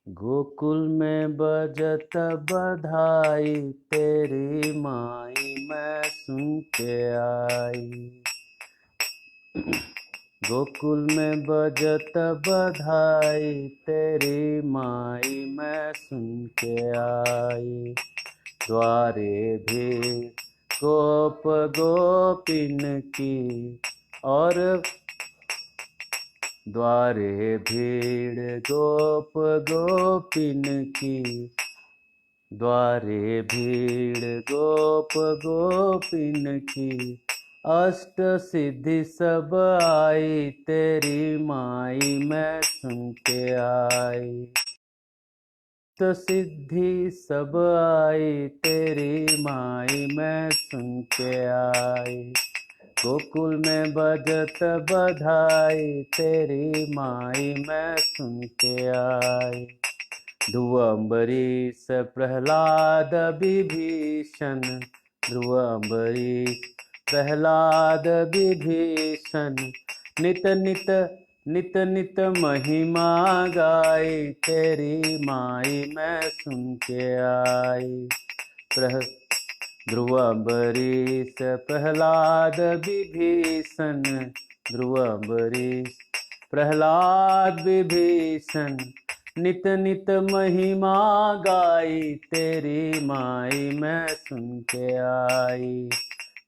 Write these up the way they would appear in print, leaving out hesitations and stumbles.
गोकुल में बजत बधाई, तेरी माई मैं सुन के आई। गोकुल में बजत बधाई, तेरी माई मैं सुन के आई। द्वारे भी गोप गोपिन की, और द्वारे भीड़ गोप गोपिन की, द्वारे भीड़ गोप गोपिन की। अष्ट सिद्धि सब आई, तेरी माई मैं सुन के आई। अष्ट सिद्धि सब आई, तेरी माई मैं सुन के आई। गोकुल में बजत बधाई, तेरी माई मैं सुन के आई। ध्रुव अम्बरीश प्रहलाद विभीषण, ध्रुव अम्बरीश प्रहलाद विभीषण। नित नित नित नित महिमा गाई, तेरी माई मैं सुन के आई। ध्रुव अम्बरीश प्रहलाद विभीषण, ध्रुव अम्बरीश प्रहलाद विभीषण। नित नित महिमा गाई, तेरी माई मैं सुन के आई।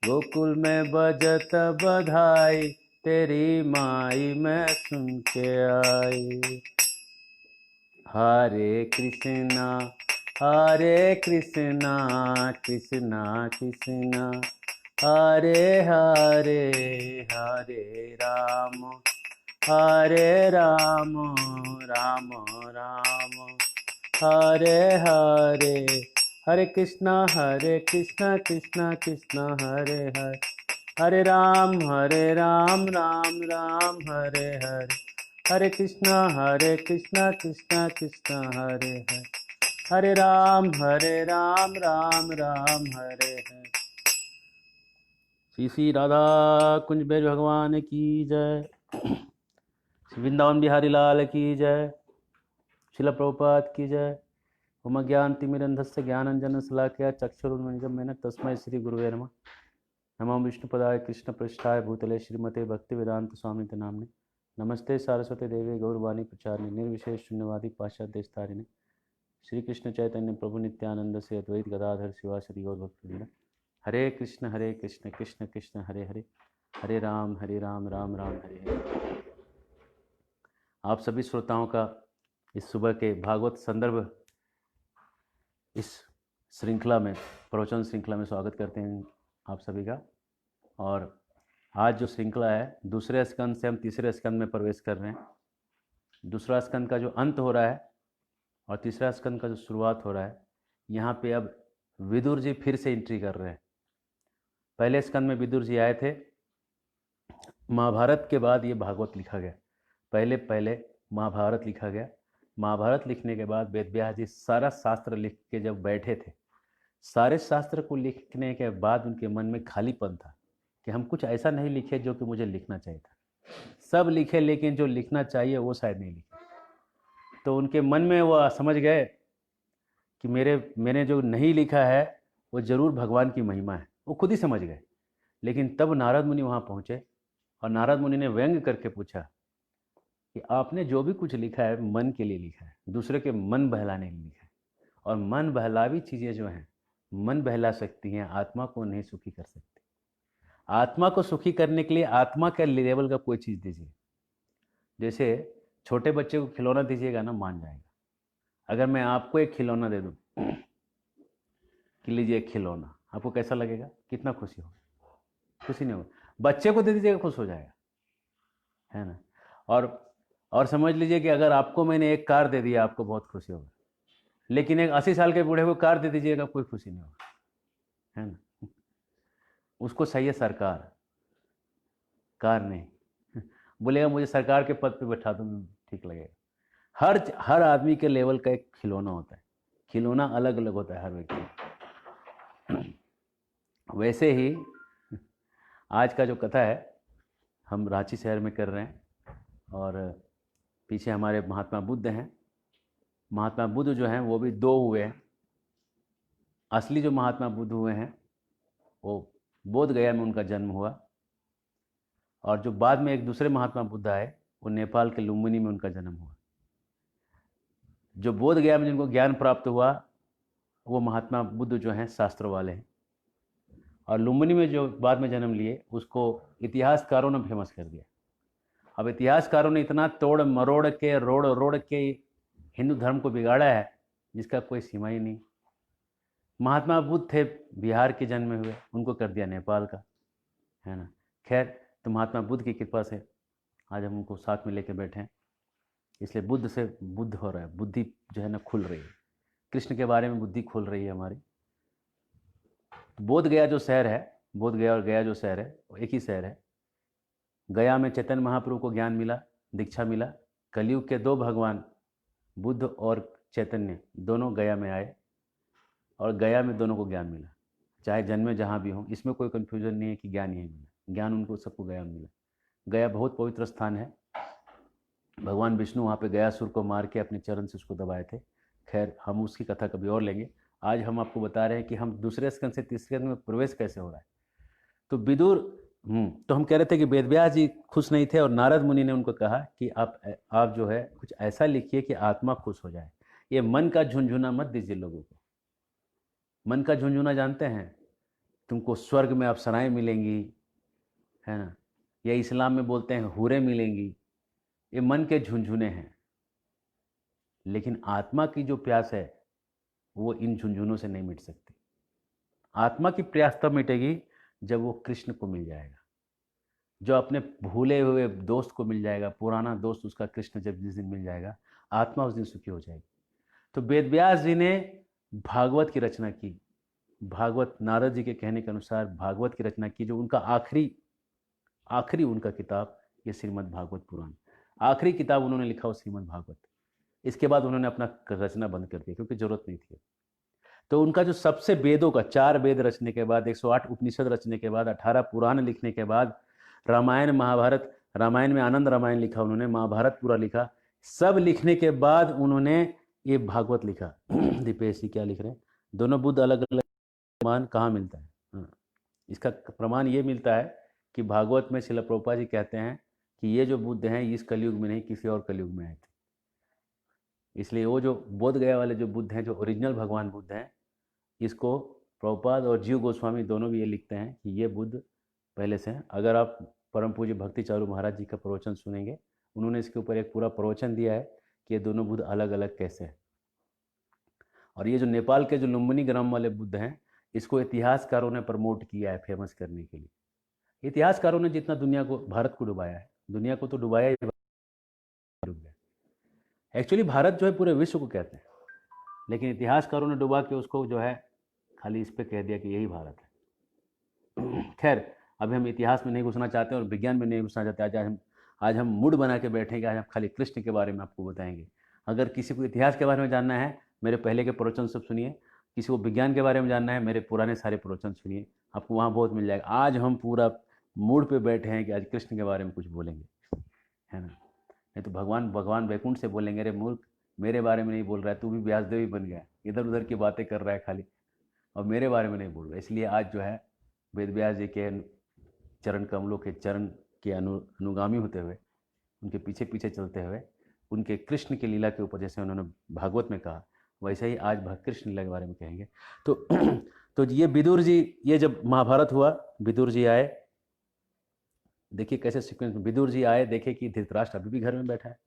गोकुल में बजत बधाई, तेरी माई मैं सुन के आई। हरे कृष्णा कृष्णा कृष्णा हरे हरे, हरे राम राम राम हरे हरे। हरे कृष्णा कृष्णा कृष्णा हरे हरे। हरे राम राम राम हरे हरे। हरे कृष्णा कृष्णा कृष्णा हरे हरे। हरे राम राम राम हरे हरे। श्री श्री राधा कुंज बिहारी भगवान की जय। श्री वृंदावन बिहारी लाल की जय। शिला प्रभुपाद की जय। ओम ज्ञानतिमिरन्धस्य ज्ञानाञ्जनं शलाकया चक्षुरुन्मीलितं तस्मै श्री गुरुवे नमः। नमो विष्णुपदाय कृष्णपृष्ठाय भूतले श्रीमते भक्तिवेदांत स्वामिते नाम्ने। नमस्ते सारस्वती देवी गौरवाणी प्रचारिणे निर्विशेष शून्यवादी पाश्चात्य देशतारिणे। श्री कृष्ण चैतन्य प्रभु नित्यानंद से अद्वैत गदाधर शिवासदि गौर भक्तवृंद। हरे कृष्ण कृष्ण कृष्ण हरे हरे, हरे राम राम राम हरे हरे। आप सभी श्रोताओं का इस सुबह के भागवत संदर्भ इस श्रृंखला में, प्रवचन श्रृंखला में स्वागत करते हैं आप सभी का। और आज जो श्रृंखला है, दूसरे स्कंद से हम तीसरे स्कंद में प्रवेश कर रहे हैं। दूसरा स्कंद का जो अंत हो रहा है और तीसरा स्कंद का जो शुरुआत हो रहा है, यहाँ पे अब विदुर जी फिर से एंट्री कर रहे हैं। पहले स्कंद में विदुर जी आए थे। महाभारत के बाद ये भागवत लिखा गया। पहले महाभारत लिखा गया। महाभारत लिखने के बाद वेदव्यास जी सारा शास्त्र लिख के जब बैठे थे, सारे शास्त्र को लिखने के बाद उनके मन में खालीपन था कि हम कुछ ऐसा नहीं लिखे जो कि मुझे लिखना चाहिए था। सब लिखे लेकिन जो लिखना चाहिए वो शायद नहीं लिखे। तो उनके मन में वो समझ गए कि मैंने जो नहीं लिखा है वो जरूर भगवान की महिमा है। वो खुद ही समझ गए। लेकिन तब नारद मुनि वहाँ पहुँचे और नारद मुनि ने व्यंग करके पूछा कि आपने जो भी कुछ लिखा है मन के लिए लिखा है, दूसरे के मन बहलाने के लिए लिखा है। और मन बहलावी चीज़ें जो हैं, मन बहला सकती हैं, आत्मा को नहीं सुखी कर सकती। आत्मा को सुखी करने के लिए आत्मा के लेवल का कोई चीज़ दीजिए। जैसे छोटे बच्चे को खिलौना दीजिएगा ना, मान जाएगा। अगर मैं आपको एक खिलौना दे दूँ कि लीजिए एक खिलौना, आपको कैसा लगेगा? कितना खुशी होगा? खुशी नहीं होगा। बच्चे को दे दीजिएगा, खुश हो जाएगा, है ना। और समझ लीजिए कि अगर आपको मैंने एक कार दे दिया, आपको बहुत खुशी होगा। लेकिन एक 80 साल के बूढ़े को कार दे दीजिएगा, कोई खुशी नहीं होगा, है ना। उसको चाहिए सरकार, कार नहीं। बोलेगा मुझे सरकार के पद पे बैठा दो, ठीक लगेगा। हर आदमी के लेवल का एक खिलौना होता है। खिलौना अलग अलग होता है हर व्यक्ति। वैसे ही आज का जो कथा है, हम रांची शहर में कर रहे हैं और पीछे हमारे महात्मा बुद्ध हैं। महात्मा बुद्ध जो हैं वो भी दो हुए हैं। असली जो महात्मा बुद्ध हुए हैं वो बोध गया में उनका जन्म हुआ, और जो बाद में एक दूसरे महात्मा बुद्ध आए वो नेपाल के लुम्बिनी में उनका जन्म हुआ। जो बोध गया में जिनको ज्ञान प्राप्त हुआ वो महात्मा बुद्ध जो हैं शास्त्र वाले हैं, और लुम्बिनी में जो बाद में जन्म लिए उसको इतिहासकारों ने फेमस कर दिया। अब इतिहासकारों ने इतना तोड़ मरोड़ के रोड़ रोड़ के हिंदू धर्म को बिगाड़ा है जिसका कोई सीमा ही नहीं। महात्मा बुद्ध थे बिहार के जन्मे हुए, उनको कर दिया नेपाल का, है ना। खैर, तो महात्मा बुद्ध की कृपा से आज हम उनको साथ में लेके बैठे हैं, इसलिए बुद्ध से बुद्ध हो रहा है, बुद्धि जो है ना खुल रही है, कृष्ण के बारे में बुद्धि खुल रही है हमारी। बोध गया जो शहर है, बोध गया और गया जो शहर है वो एक ही शहर है। गया में चैतन्य महाप्रभु को ज्ञान मिला, दीक्षा मिला। कलयुग के दो भगवान बुद्ध और चैतन्य दोनों गया में आए और गया में दोनों को ज्ञान मिला, चाहे जन्मे जहाँ भी हों, इसमें कोई कन्फ्यूजन नहीं है कि ज्ञान यही मिला, ज्ञान उनको सबको गया में मिला। गया बहुत पवित्र स्थान है, भगवान विष्णु वहाँ पे गयासुर को मार के अपने चरण से उसको दबाए थे। खैर, हम उसकी कथा कभी और लेंगे। आज हम आपको बता रहे हैं कि हम दूसरे स्कंद से तीसरे स्कंद में प्रवेश कैसे हो रहा है। तो विदुर तो हम कह रहे थे कि वेदव्यास जी खुश नहीं थे और नारद मुनि ने उनको कहा कि आप जो है कुछ ऐसा लिखिए कि आत्मा खुश हो जाए, ये मन का झुंझुना मत दीजिए लोगों को। मन का झुंझुना जानते हैं, तुमको स्वर्ग में अप्सराएं मिलेंगी, है ना, या इस्लाम में बोलते हैं हूरें मिलेंगी, ये मन के झुंझुने हैं। लेकिन आत्मा की जो प्यास है वो इन झुंझुनों से नहीं मिट सकती। आत्मा की प्यास तब मिटेगी जब वो कृष्ण को मिल जाएगा, जो अपने भूले हुए दोस्त को मिल जाएगा, पुराना दोस्त उसका कृष्ण जब जिस दिन मिल जाएगा, आत्मा उस दिन सुखी हो जाएगी। तो वेदव्यास जी ने भागवत की रचना की, भागवत नारद जी के कहने के अनुसार भागवत की रचना की, जो उनका आखिरी उनका किताब ये श्रीमद् भागवत पुराण, आखिरी किताब उन्होंने लिखा वो श्रीमद् भागवत। इसके बाद उन्होंने अपना रचना बंद कर दिया क्योंकि जरूरत नहीं थी। तो उनका जो सबसे वेदों का 4 वेद रचने के बाद, 108 उपनिषद रचने के बाद, 18 पुराण लिखने के बाद, रामायण महाभारत, रामायण में आनंद रामायण लिखा उन्होंने, महाभारत पूरा लिखा, सब लिखने के बाद उन्होंने ये भागवत लिखा। दीपेश जी क्या लिख रहे हैं, दोनों बुद्ध अलग अलग, प्रमाण कहाँ मिलता है? हाँ, इसका प्रमाण ये मिलता है कि भागवत में श्रील प्रभुपाद जी कहते हैं कि ये जो बुद्ध हैं इस कलयुग में नहीं किसी और कलयुग में आए थे। इसलिए वो जो बोध गया वाले जो बुद्ध हैं, जो ओरिजिनल भगवान बुद्ध हैं, इसको प्रभुपाद और जीव गोस्वामी दोनों भी ये लिखते हैं कि ये बुद्ध पहले से हैं। अगर आप परम पूज्य भक्ति चारू महाराज जी का प्रवचन सुनेंगे, उन्होंने इसके ऊपर एक पूरा प्रवचन दिया है कि ये दोनों बुद्ध अलग अलग कैसे हैं। और ये जो नेपाल के जो लुम्बिनी ग्राम वाले बुद्ध हैं, इसको इतिहासकारों ने प्रमोट किया है फेमस करने के लिए। इतिहासकारों ने जितना दुनिया को, भारत को डुबाया है, दुनिया को तो डुबाया ही डूब गया। एक्चुअली भारत जो है पूरे विश्व को कहते हैं, लेकिन इतिहासकारों ने डुबा के उसको जो है खाली इस पे कह दिया कि यही भारत है। खैर, अभी हम इतिहास में नहीं घुसना चाहते और विज्ञान में नहीं घुसना चाहते। आज हम मूड बना के बैठेंगे, आज हम खाली कृष्ण के बारे में आपको बताएंगे। अगर किसी को इतिहास के बारे में जानना है, मेरे पहले के प्रवचन सब सुनिए। किसी को विज्ञान के बारे में जानना है, मेरे पुराने सारे प्रवचन सुनिए, आपको वहाँ बहुत मिल जाएगा। आज हम पूरा मूड पे बैठे हैं कि आज कृष्ण के बारे में कुछ बोलेंगे, है ना। नहीं तो भगवान वैकुंठ से बोलेंगे, अरे मूर्ख, मेरे बारे में नहीं बोल रहा है, तू भी व्यासदेव ही बन गया, इधर उधर की बातें कर रहा है खाली, और मेरे बारे में नहीं बोल रहा। इसलिए आज जो है वेद व्यास जी के चरण कमलों के चरण के अनुगामी होते हुए, उनके पीछे पीछे चलते हुए, उनके कृष्ण की लीला के ऊपर जैसे उन्होंने भागवत में कहा, वैसे ही आज कृष्ण लीला के बारे में कहेंगे। तो ये विदुर जी, ये जब महाभारत हुआ, विदुर जी आए, देखिए कैसे सीक्वेंस में विदुर जी आए, देखे कि धृतराष्ट्र अभी भी घर में बैठा है।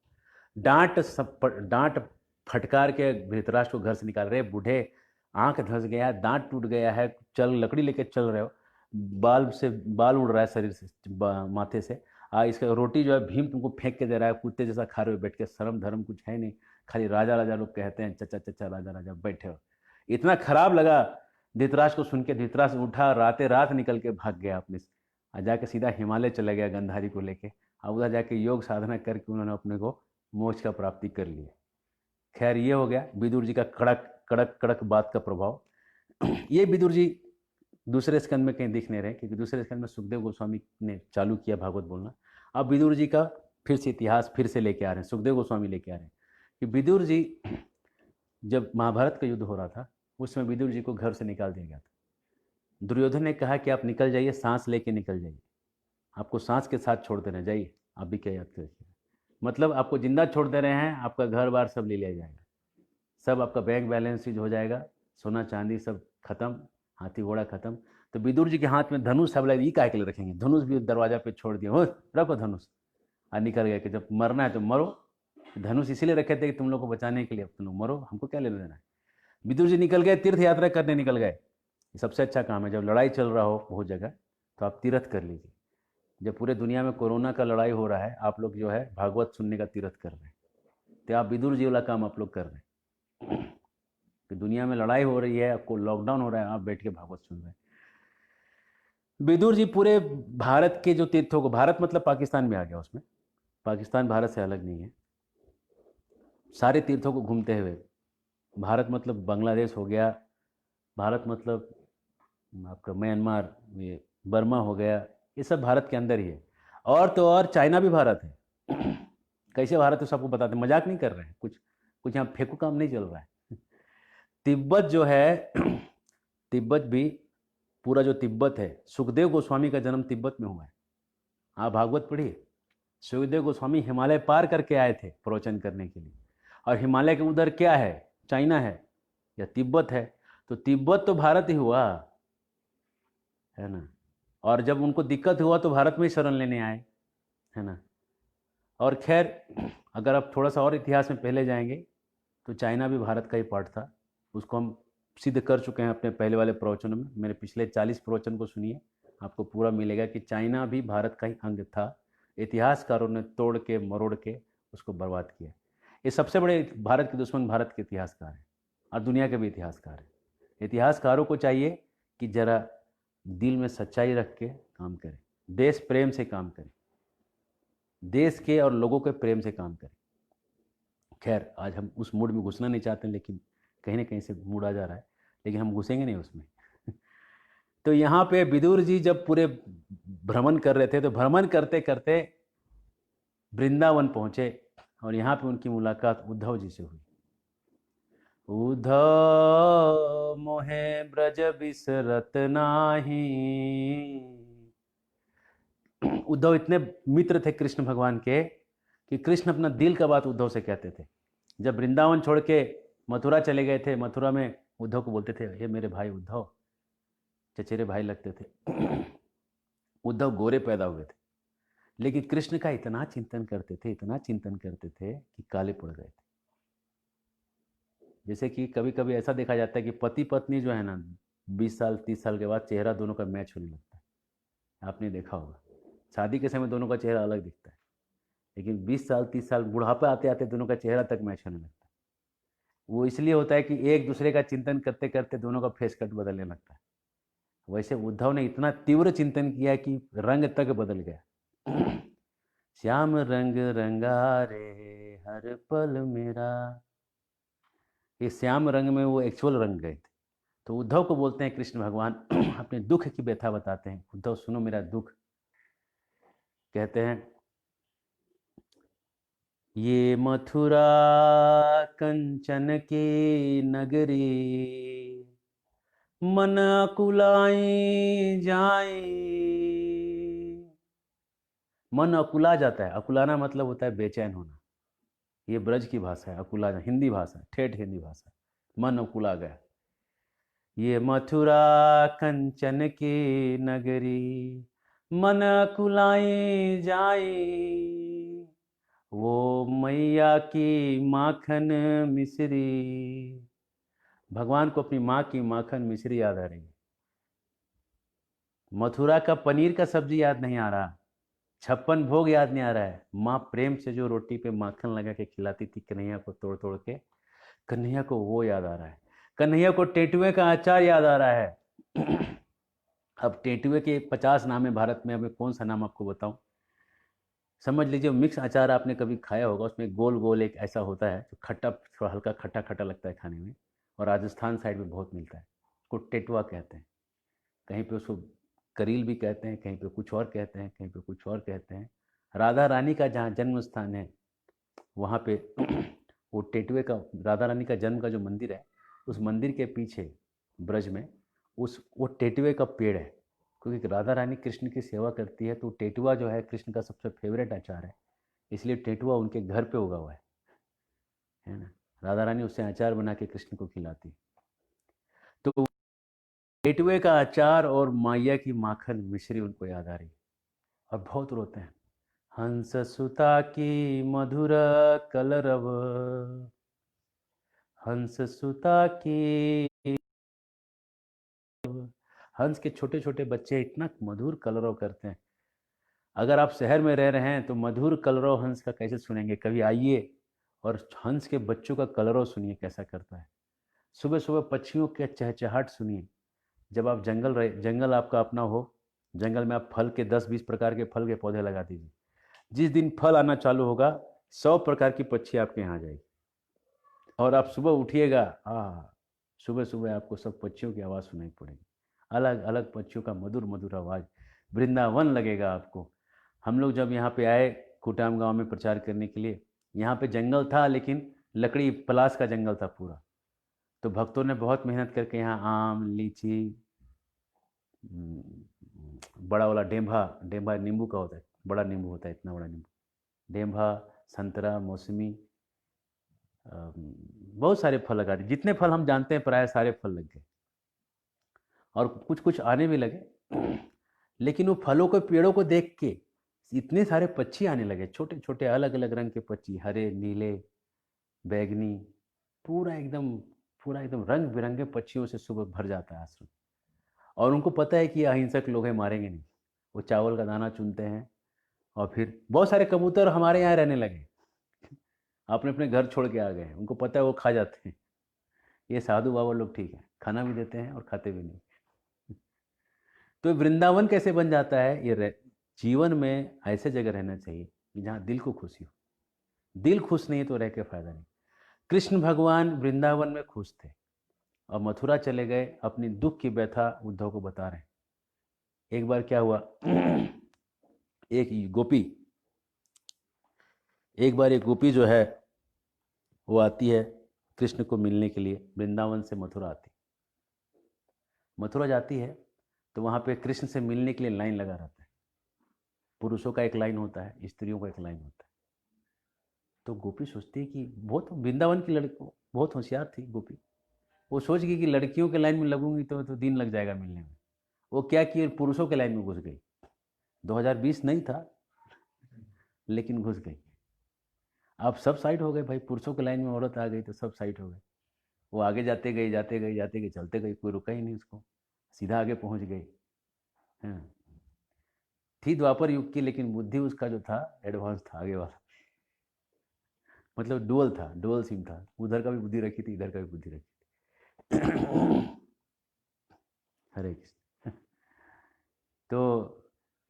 डांट फटकार के धृतराष्ट्र को घर से निकाल रहे, बूढ़े, आंख धंस गया है, दांत टूट गया है, लकड़ी लेके चल रहे हो, बाल उड़ रहा है शरीर से, माथे से, इसका रोटी जो है भीम तुमको फेंक के दे रहा है, कुत्ते जैसा खा रहे हो बैठ के, शर्म धर्म कुछ है नहीं, खाली राजा राजा लोग कहते हैं, चचा चचा राजा राजा बैठे हो। इतना खराब लगा धृतराष्ट्र को सुन के, धृतराष्ट्र उठा, रातें रात निकल के भाग गया अपने, जाके सीधा हिमालय चला गया गंधारी को लेके। अब उधर जाके योग साधना करके उन्होंने अपने को मोक्ष का प्राप्ति कर लिया। खैर, ये हो गया विदुर जी का कड़क कड़क कड़क बात का प्रभाव। ये विदुर जी दूसरे स्कंद में कहीं दिख नहीं रहे, क्योंकि दूसरे स्कंद में सुखदेव गोस्वामी ने चालू किया भागवत बोलना। अब विदुर जी का फिर से इतिहास फिर से लेके आ रहे हैं, सुखदेव गोस्वामी लेके आ रहे हैं कि विदुर जी जब महाभारत का युद्ध हो रहा था उसमें विदुर जी को घर से निकाल दिया गया था। दुर्योधन ने कहा कि आप निकल जाइए, सांस लेके निकल जाइए, आपको सांस के साथ छोड़ देना, जाइए। आप भी क्या याद करिए, मतलब आपको जिंदा छोड़ दे रहे हैं, आपका घर बार सब ले लिया जाएगा, सब आपका बैंक बैलेंस चीज हो जाएगा, सोना चांदी सब खत्म, हाथी घोड़ा खत्म। तो विदुर जी के हाथ में धनुष है, बोला ये काहे के लिए रखेंगे, धनुष भी दरवाजा पे छोड़ दिया, हो रखो धनुष, और निकल गए कि जब मरना है तो मरो। धनुष इसीलिए रखे थे कि तुम लोग को बचाने के लिए, तुम लोग मरो, हमको क्या लेना देना है। विदुर जी निकल गए, तीर्थ यात्रा करने निकल गए। ये सबसे अच्छा काम है, जब लड़ाई चल रहा हो बहुत जगह तो आप तीर्थ कर लीजिए। जब पूरे दुनिया में कोरोना का लड़ाई हो रहा है, आप लोग जो है भागवत सुनने का तीर्थ कर रहे हैं, तो आप विदुर जी वाला काम आप लोग कर रहे हैं कि दुनिया में लड़ाई हो रही है, आपको लॉकडाउन हो रहा है, आप बैठ के भागवत सुन रहे हैं। विदुर जी पूरे भारत के जो तीर्थों को, भारत मतलब पाकिस्तान में आ गया उसमें, पाकिस्तान भारत से अलग नहीं है, सारे तीर्थों को घूमते हुए, भारत मतलब बांग्लादेश हो गया, भारत मतलब आपका म्यांमार, ये बर्मा हो गया, ये सब भारत के अंदर ही है। और तो और चाइना भी भारत है। कैसे भारत है सबको बताते हैं, मजाक नहीं कर रहे हैं, कुछ कुछ यहाँ फेंकू काम नहीं चल रहा है। तिब्बत जो है, तिब्बत भी, पूरा जो तिब्बत है, सुखदेव गोस्वामी का जन्म तिब्बत में हुआ है। आप भागवत पढ़िए, सुखदेव गोस्वामी हिमालय पार करके आए थे प्रवचन करने के लिए, और हिमालय के उधर क्या है, चाइना है या तिब्बत है, तो तिब्बत तो भारत ही हुआ है ना। और जब उनको दिक्कत हुआ तो भारत में ही शरण लेने आए, है ना। और खैर, अगर आप थोड़ा सा और इतिहास में पहले जाएंगे तो चाइना भी भारत का ही पार्ट था, उसको हम सिद्ध कर चुके हैं अपने पहले वाले प्रवचनों में। मेरे पिछले 40 प्रवचन को सुनिए, आपको पूरा मिलेगा कि चाइना भी भारत का ही अंग था। इतिहासकारों ने तोड़ के मरोड़ के उसको बर्बाद किया। ये सबसे बड़े भारत के दुश्मन भारत के इतिहासकार हैं, और दुनिया के भी इतिहासकार हैं। इतिहासकारों को चाहिए कि जरा दिल में सच्चाई रख के काम करें, देश प्रेम से काम करें, देश के और लोगों के प्रेम से काम करें। खैर, आज हम उस मूड में घुसना नहीं चाहते, लेकिन कहीं ना कहीं से मूड आ जा रहा है, लेकिन हम घुसेंगे नहीं उसमें। तो यहाँ पे विदुर जी जब पूरे भ्रमण कर रहे थे, तो भ्रमण करते करते वृंदावन पहुंचे, और यहाँ पे उनकी मुलाकात उद्धव जी से हुई। उद्धव मोहे ब्रज बिसरत नाही। उद्धव इतने मित्र थे कृष्ण भगवान के कि कृष्ण अपना दिल का बात उद्धव से कहते थे। जब वृंदावन छोड़ के मथुरा चले गए थे, मथुरा में उद्धव को बोलते थे, हे मेरे भाई उद्धव, चचेरे भाई लगते थे। उद्धव गोरे पैदा हुए थे, लेकिन कृष्ण का इतना चिंतन करते थे, इतना चिंतन करते थे कि काले पड़ गए थे। जैसे कि कभी कभी ऐसा देखा जाता है कि पति पत्नी जो है ना, 20 साल 30 साल के बाद चेहरा दोनों का मैच होने लगता है। आपने देखा होगा, शादी के समय दोनों का चेहरा अलग दिखता है, लेकिन 20 साल 30 साल बुढ़ापा आते आते दोनों का चेहरा तक मैच होने लगता है। वो इसलिए होता है कि एक दूसरे का चिंतन करते करते दोनों का फेस कट बदलने लगता है। वैसे उद्धव ने इतना तीव्र चिंतन किया कि रंग तक बदल गया। श्याम रंग रंगारे हर पल मेरा, ये श्याम रंग में वो एक्चुअल रंग गए थे। तो उद्धव को बोलते हैं कृष्ण भगवान, अपने दुख की व्यथा बताते हैं, उद्धव सुनो मेरा दुख। कहते हैं, ये मथुरा कंचन की नगरी, मन अकुलाई जाए। मन अकुला जाता है, अकुलाना मतलब होता है बेचैन होना। ये ब्रज की भाषा है, अकुलाना हिंदी भाषा, ठेठ हिंदी भाषा। मन अकुला गया। ये मथुरा कंचन की नगरी, मन अकुलाई जाए। वो मैया की माखन मिश्री, भगवान को अपनी माँ की माखन मिश्री याद आ रही है। मथुरा का पनीर का सब्जी याद नहीं आ रहा, 56 भोग याद नहीं आ रहा है। माँ प्रेम से जो रोटी पे माखन लगा के खिलाती थी कन्हैया को तोड़ तोड़ के, कन्हैया को वो याद आ रहा है। कन्हैया को टेटुए का अचार याद आ रहा है। अब टेटुए के 50 नाम है भारत में, अब मैं कौन सा नाम आपको बताऊं। समझ लीजिए मिक्स अचार आपने कभी खाया होगा, उसमें गोल गोल एक ऐसा होता है जो खट्टा, थोड़ा हल्का खट्टा खट्टा लगता है खाने में, और राजस्थान साइड में बहुत मिलता है, उसको टेटुआ कहते हैं। कहीं पे उसको करील भी कहते हैं, कहीं पे कुछ और कहते हैं, कहीं पे कुछ और कहते हैं। राधा रानी का जहाँ जन्म स्थान है वहाँ पे वो टेटुए का, राधा रानी का जन्म का जो मंदिर है, उस मंदिर के पीछे ब्रज में वो टेटुए का पेड़ है। क्योंकि राधा रानी कृष्ण की सेवा करती है, तो टेटुआ जो है कृष्ण का सबसे फेवरेट अचार है, इसलिए टेटुआ उनके घर पे उगा हुआ है ना। राधा रानी उससे अचार बना के कृष्ण को खिलाती। तो टेटुए का अचार और मैया की माखन मिश्री उनको याद आ रही, और बहुत रोते हैं। हंस सुता की मधुर कलरव, हंस सुता की, हंस के छोटे छोटे बच्चे इतना मधुर कलरव करते हैं। अगर आप शहर में रह रहे हैं तो मधुर कलरव हंस का कैसे सुनेंगे? कभी आइए और हंस के बच्चों का कलरव सुनिए कैसा करता है। सुबह सुबह पक्षियों के चहचहाट सुनिए। जब आप जंगल आपका अपना हो, जंगल में आप फल के 10-20 प्रकार के फल के पौधे लगा दीजिए। जिस दिन फल आना चालू होगा, 100 प्रकार की पक्षी आपके यहाँ आ जाएगी। और आप सुबह उठिएगा, सुबह सुबह आपको सब पक्षियों की आवाज़ सुनाई पड़ेगी, अलग अलग पक्षियों का मधुर मधुर आवाज़। वृंदावन लगेगा आपको। हम लोग जब यहाँ पे आए कुटाम गांव में प्रचार करने के लिए, यहाँ पे जंगल था, लेकिन लकड़ी पलास का जंगल था पूरा। तो भक्तों ने बहुत मेहनत करके यहाँ आम, लीची, बड़ा वाला डेम्भा, डेम्भा नींबू का होता है, बड़ा नींबू होता है, इतना बड़ा नींबू, डेम्भा, संतरा, मौसमी, बहुत सारे फल लगा दिए। जितने फल हम जानते हैं प्राय सारे फल लग गए, और कुछ कुछ आने भी लगे। लेकिन वो फलों के पेड़ों को देख के इतने सारे पक्षी आने लगे, छोटे छोटे अलग अलग रंग के पक्षी, हरे, नीले, बैगनी, पूरा एकदम रंग बिरंगे पक्षियों से सुबह भर जाता है आश्रम। और उनको पता है कि ये अहिंसक लोग हैं, मारेंगे नहीं। वो चावल का दाना चुनते हैं, और फिर बहुत सारे कबूतर हमारे यहाँ रहने लगे, अपने अपने घर छोड़ के आ गए। उनको पता है वो खा जाते हैं। ये साधु बाबा लोग ठीक है, खाना भी देते हैं और खाते भी नहीं। तो वृंदावन कैसे बन जाता है? जीवन में ऐसे जगह रहना चाहिए कि जहाँ दिल को खुशी हो। दिल खुश नहीं तो रह के फायदा नहीं। कृष्ण भगवान वृंदावन में खुश थे, और मथुरा चले गए, अपनी दुख की व्यथा उद्धव को बता रहे हैं। एक बार क्या हुआ, एक गोपी जो है वो आती है कृष्ण को मिलने के लिए, वृंदावन से मथुरा आती। मथुरा जाती है तो वहाँ पे कृष्ण से मिलने के लिए लाइन लगा रहता है। पुरुषों का एक लाइन होता है, स्त्रियों का एक लाइन होता है। तो गोपी सोचती है कि बहुत, वृंदावन की लड़की बहुत होशियार थी गोपी, वो सोच गई कि लड़कियों के लाइन में लगूंगी तो दिन लग जाएगा मिलने में। वो क्या कि पुरुषों के लाइन में घुस गई। 2020 नहीं था, लेकिन घुस गई। अब सब साइड हो गए भाई, पुरुषों के लाइन में औरत आ गई तो सब साइड हो गए। वो आगे जाते गई, चलते गई, कोई रुका ही नहीं उसको, सीधा आगे पहुंच गई। हाँ, थी द्वापर युग की, लेकिन बुद्धि उसका जो था एडवांस था, आगे वाला। मतलब डुअल था, डुअल सिम था, उधर का भी बुद्धि रखी थी, इधर का भी बुद्धि रखी थी। हरे कृष्ण। तो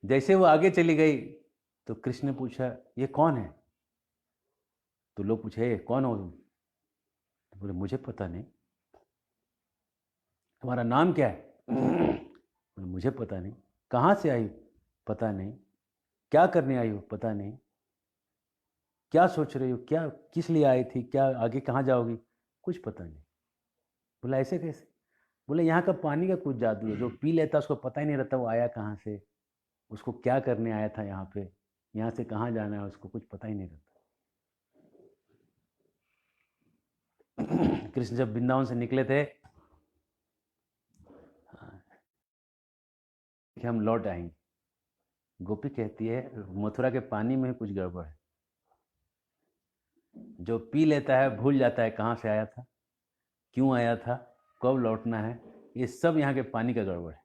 जैसे वो आगे चली गई तो कृष्ण ने पूछा ये कौन है? तो लोग पूछे कौन हो तुम? तो बोले मुझे पता नहीं। तुम्हारा नाम क्या है? बोले मुझे पता नहीं। कहाँ से आई? पता नहीं। क्या करने आई हो? पता नहीं। क्या सोच रही हो? क्या, किस लिए आई थी? क्या आगे कहाँ जाओगी? कुछ पता नहीं। बोला ऐसे कैसे? बोले यहाँ का पानी का कुछ जादू है, जो पी लेता उसको पता ही नहीं रहता वो आया कहाँ से, उसको क्या करने आया था यहाँ पे, यहाँ से कहाँ जाना है उसको कुछ पता ही नहीं रहता। कृष्ण जब वृंदावन से निकले थे कि हम लौट आएंगे, गोपी कहती है मथुरा के पानी में कुछ गड़बड़ है। जो पी लेता है भूल जाता है कहाँ से आया था, क्यों आया था, कब लौटना है, ये सब यहाँ के पानी का गड़बड़ है,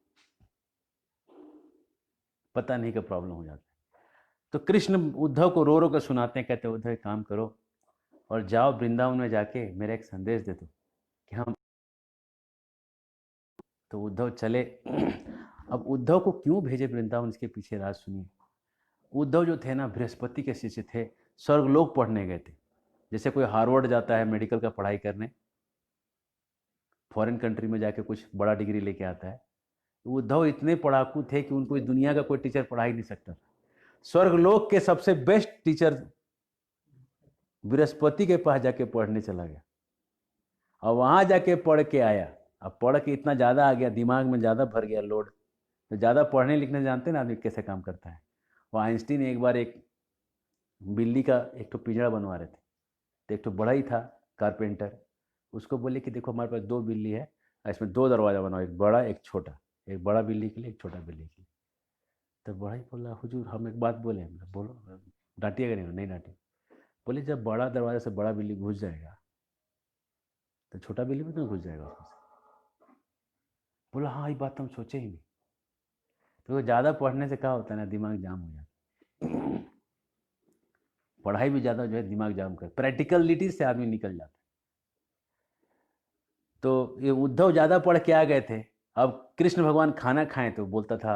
पता नहीं का प्रॉब्लम हो जाता है। तो कृष्ण उद्धव को रो रो कर सुनाते हैं, कहते हैं उद्धव एक काम करो और जाओ वृंदावन में जाके मेरा एक संदेश दे दो कि हम। तो उद्धव चले। अब उद्धव को क्यों भेजे वृंदावन, इसके पीछे राज सुनिए। उद्धव जो थे ना, बृहस्पति के शिष्य थे, स्वर्गलोक पढ़ने गए थे। जैसे कोई हार्वर्ड जाता है मेडिकल का पढ़ाई करने, फॉरेन कंट्री में जाके कुछ बड़ा डिग्री लेके आता है। उद्धव इतने पढ़ाकू थे कि उनको इस दुनिया का कोई टीचर पढ़ा ही नहीं सकता था। स्वर्गलोक के सबसे बेस्ट टीचर बृहस्पति के पास जाके पढ़ने चला गया और वहाँ जाके पढ़ के आया। अब पढ़ के इतना ज़्यादा आ गया, दिमाग में ज़्यादा भर गया लोड, तो ज़्यादा पढ़ने लिखने जानते ना आदमी कैसे काम करता है। वो आइंस्टीन एक बार एक बिल्ली का एक तो पिंजरा बनवा रहे थे, तो एक तो बड़ा ही था कारपेंटर, उसको बोले कि देखो हमारे पास 2 बिल्ली है, इसमें 2 दरवाज़ा बनाओ, एक बड़ा एक छोटा, एक बड़ा बिल्ली के लिए एक छोटा बिल्ली के लिए। तो बड़ा ही बोला हुजूर हम एक बात बोले, बोलो, डांटिएगा नहीं? नहीं डांटिए। बोले जब बड़ा दरवाज़ा से बड़ा बिल्ली घुस जाएगा तो छोटा बिल्ली भी तो घुस जाएगा उसमें से। बोला हाँ ये बात तो हम सोचे ही नहीं। तो ज़्यादा पढ़ने से क्या होता है ना, दिमाग जाम हो जाता है। पढ़ाई भी ज़्यादा जो है दिमाग जाम कर, प्रैक्टिकलिटी से आदमी निकल जाता है। तो ये उद्धव ज़्यादा पढ़ के आ गए थे। अब कृष्ण भगवान खाना खाएं तो बोलता था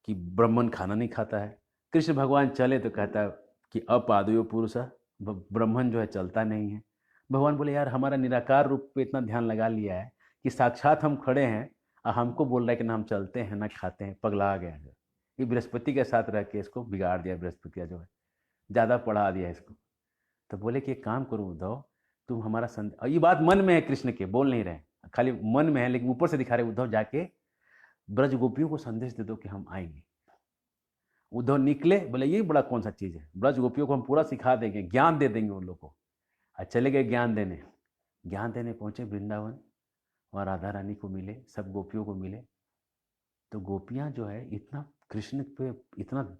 कि ब्राह्मण खाना नहीं खाता है। कृष्ण भगवान चले तो कहता है कि अपादयो पुरुष, ब्राह्मण जो है चलता नहीं है। भगवान बोले यार हमारा निराकार रूप पे इतना ध्यान लगा लिया है कि साक्षात हम खड़े हैं और हमको बोल रहा है कि ना हम चलते हैं ना खाते हैं, पगला गया है। ये बृहस्पति के साथ रह के इसको बिगाड़ दिया, बृहस्पति जो है ज़्यादा पढ़ा दिया इसको। तो बोले कि एक काम करो उद्धव, तुम हमारा और ये बात मन में है, कृष्ण के बोल नहीं रहे, खाली मन में है, लेकिन ऊपर से दिखा रहे उद्धव जाके ब्रज गोपियों को संदेश दे दो कि हम आएंगे। उद्धव निकले, बोले ये बड़ा कौन सा चीज़ है, ब्रज गोपियों को हम पूरा सिखा देंगे, ज्ञान दे देंगे उन लोग को। और चले गए ज्ञान देने पहुंचे वृंदावन, वहाँ राधा रानी को मिले, सब गोपियों को मिले। तो गोपियाँ जो है इतना कृष्ण पे इतना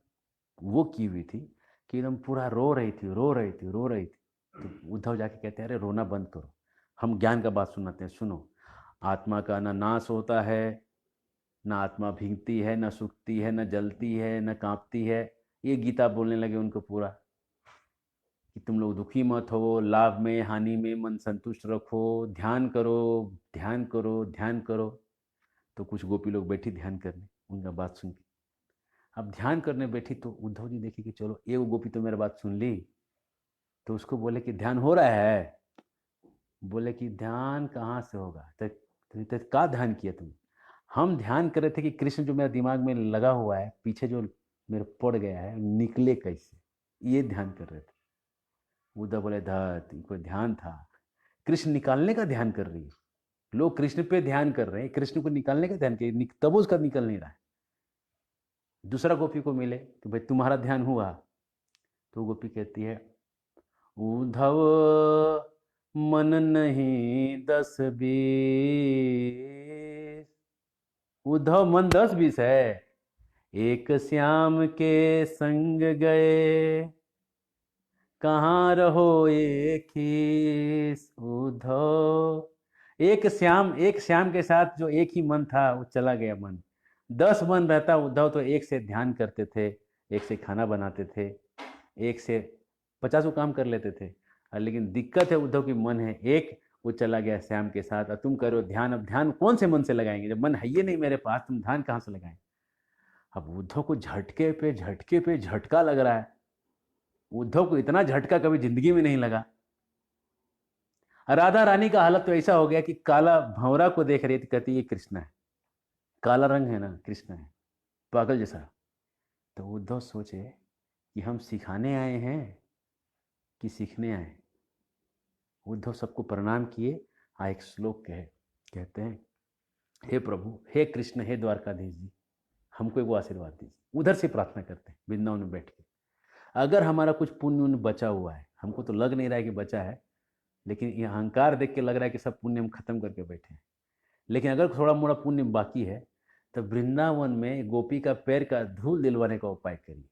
वो की हुई थी कि एकदम पूरा रो रही थी। तो उद्धव जाके कहते हैं अरे रोना बंद करो, हम ज्ञान का बात सुनाते हैं, सुनो। आत्मा का न नाश होता है, न आत्मा भीगती है, न सूखती है, न जलती है, न कांपती है। ये गीता बोलने लगे उनको पूरा कि तुम लोग दुखी मत हो, लाभ में हानि में मन संतुष्ट रखो, ध्यान करो ध्यान करो ध्यान करो। तो कुछ गोपी लोग बैठी ध्यान करने, उनका बात सुन के। अब ध्यान करने बैठी तो उद्धव जी देखी कि चलो एक गोपी तो मेरी बात सुन ली, तो उसको बोले कि ध्यान हो रहा है? बोले कि ध्यान कहाँ से होगा, तो का ध्यान किया तुम? हम ध्यान कर रहे थे कि कृष्ण जो मेरे दिमाग में लगा हुआ है, पीछे जो मेरे पड़ गया है, निकले कैसे, ये ध्यान कर रहे थे। उद्धव बोले धत कोई ध्यान था, कृष्ण निकालने का ध्यान कर रही है। लोग कृष्ण पे ध्यान कर रहे हैं, कृष्ण को निकालने का ध्यान कर, तब उसका निकल नहीं रहा है। दूसरा गोपी को मिले कि भाई तुम्हारा ध्यान हुआ? तो गोपी कहती है उद्धव मन नहीं 10-20, उद्धव मन 10-20 है। एक श्याम के संग गए, कहाँ रहो एक ही उद्धव। एक श्याम के साथ जो एक ही मन था वो चला गया मन। 10 मन रहता उद्धव तो एक से ध्यान करते थे, एक से खाना बनाते थे, एक से 50 काम कर लेते थे। लेकिन दिक्कत है उद्धव की मन है एक, वो चला गया श्याम के साथ। और तुम करो ध्यान, अब ध्यान कौन से मन से लगाएंगे जब मन है ये नहीं मेरे पास, तुम ध्यान कहाँ से लगाएं? अब उद्धव को झटके पे झटका लग रहा है। उद्धव को इतना झटका कभी जिंदगी में नहीं लगा। राधा रानी का हालत तो ऐसा हो गया कि काला भंवरा को देख रही थी, कहती ये कृष्ण है, काला रंग है ना, कृष्ण है, पागल जैसा। तो उद्धव सोचे कि हम सिखाने आए हैं कि सीखने आए? उद्धव सबको प्रणाम किए। एक श्लोक कहते हैं हे प्रभु, हे कृष्ण, हे द्वारकाधीश जी, हमको एक वो आशीर्वाद दीजिए। उधर से प्रार्थना करते हैं वृंदावन में बैठ के। अगर हमारा कुछ पुण्य उन्य बचा हुआ है, हमको तो लग नहीं रहा है कि बचा है, लेकिन ये अहंकार देख के लग रहा है कि सब पुण्य हम खत्म करके बैठे हैं, लेकिन अगर थोड़ा मोड़ा पुण्य बाकी है तो वृंदावन में गोपी का पैर का धूल दिलवाने का उपाय करिए।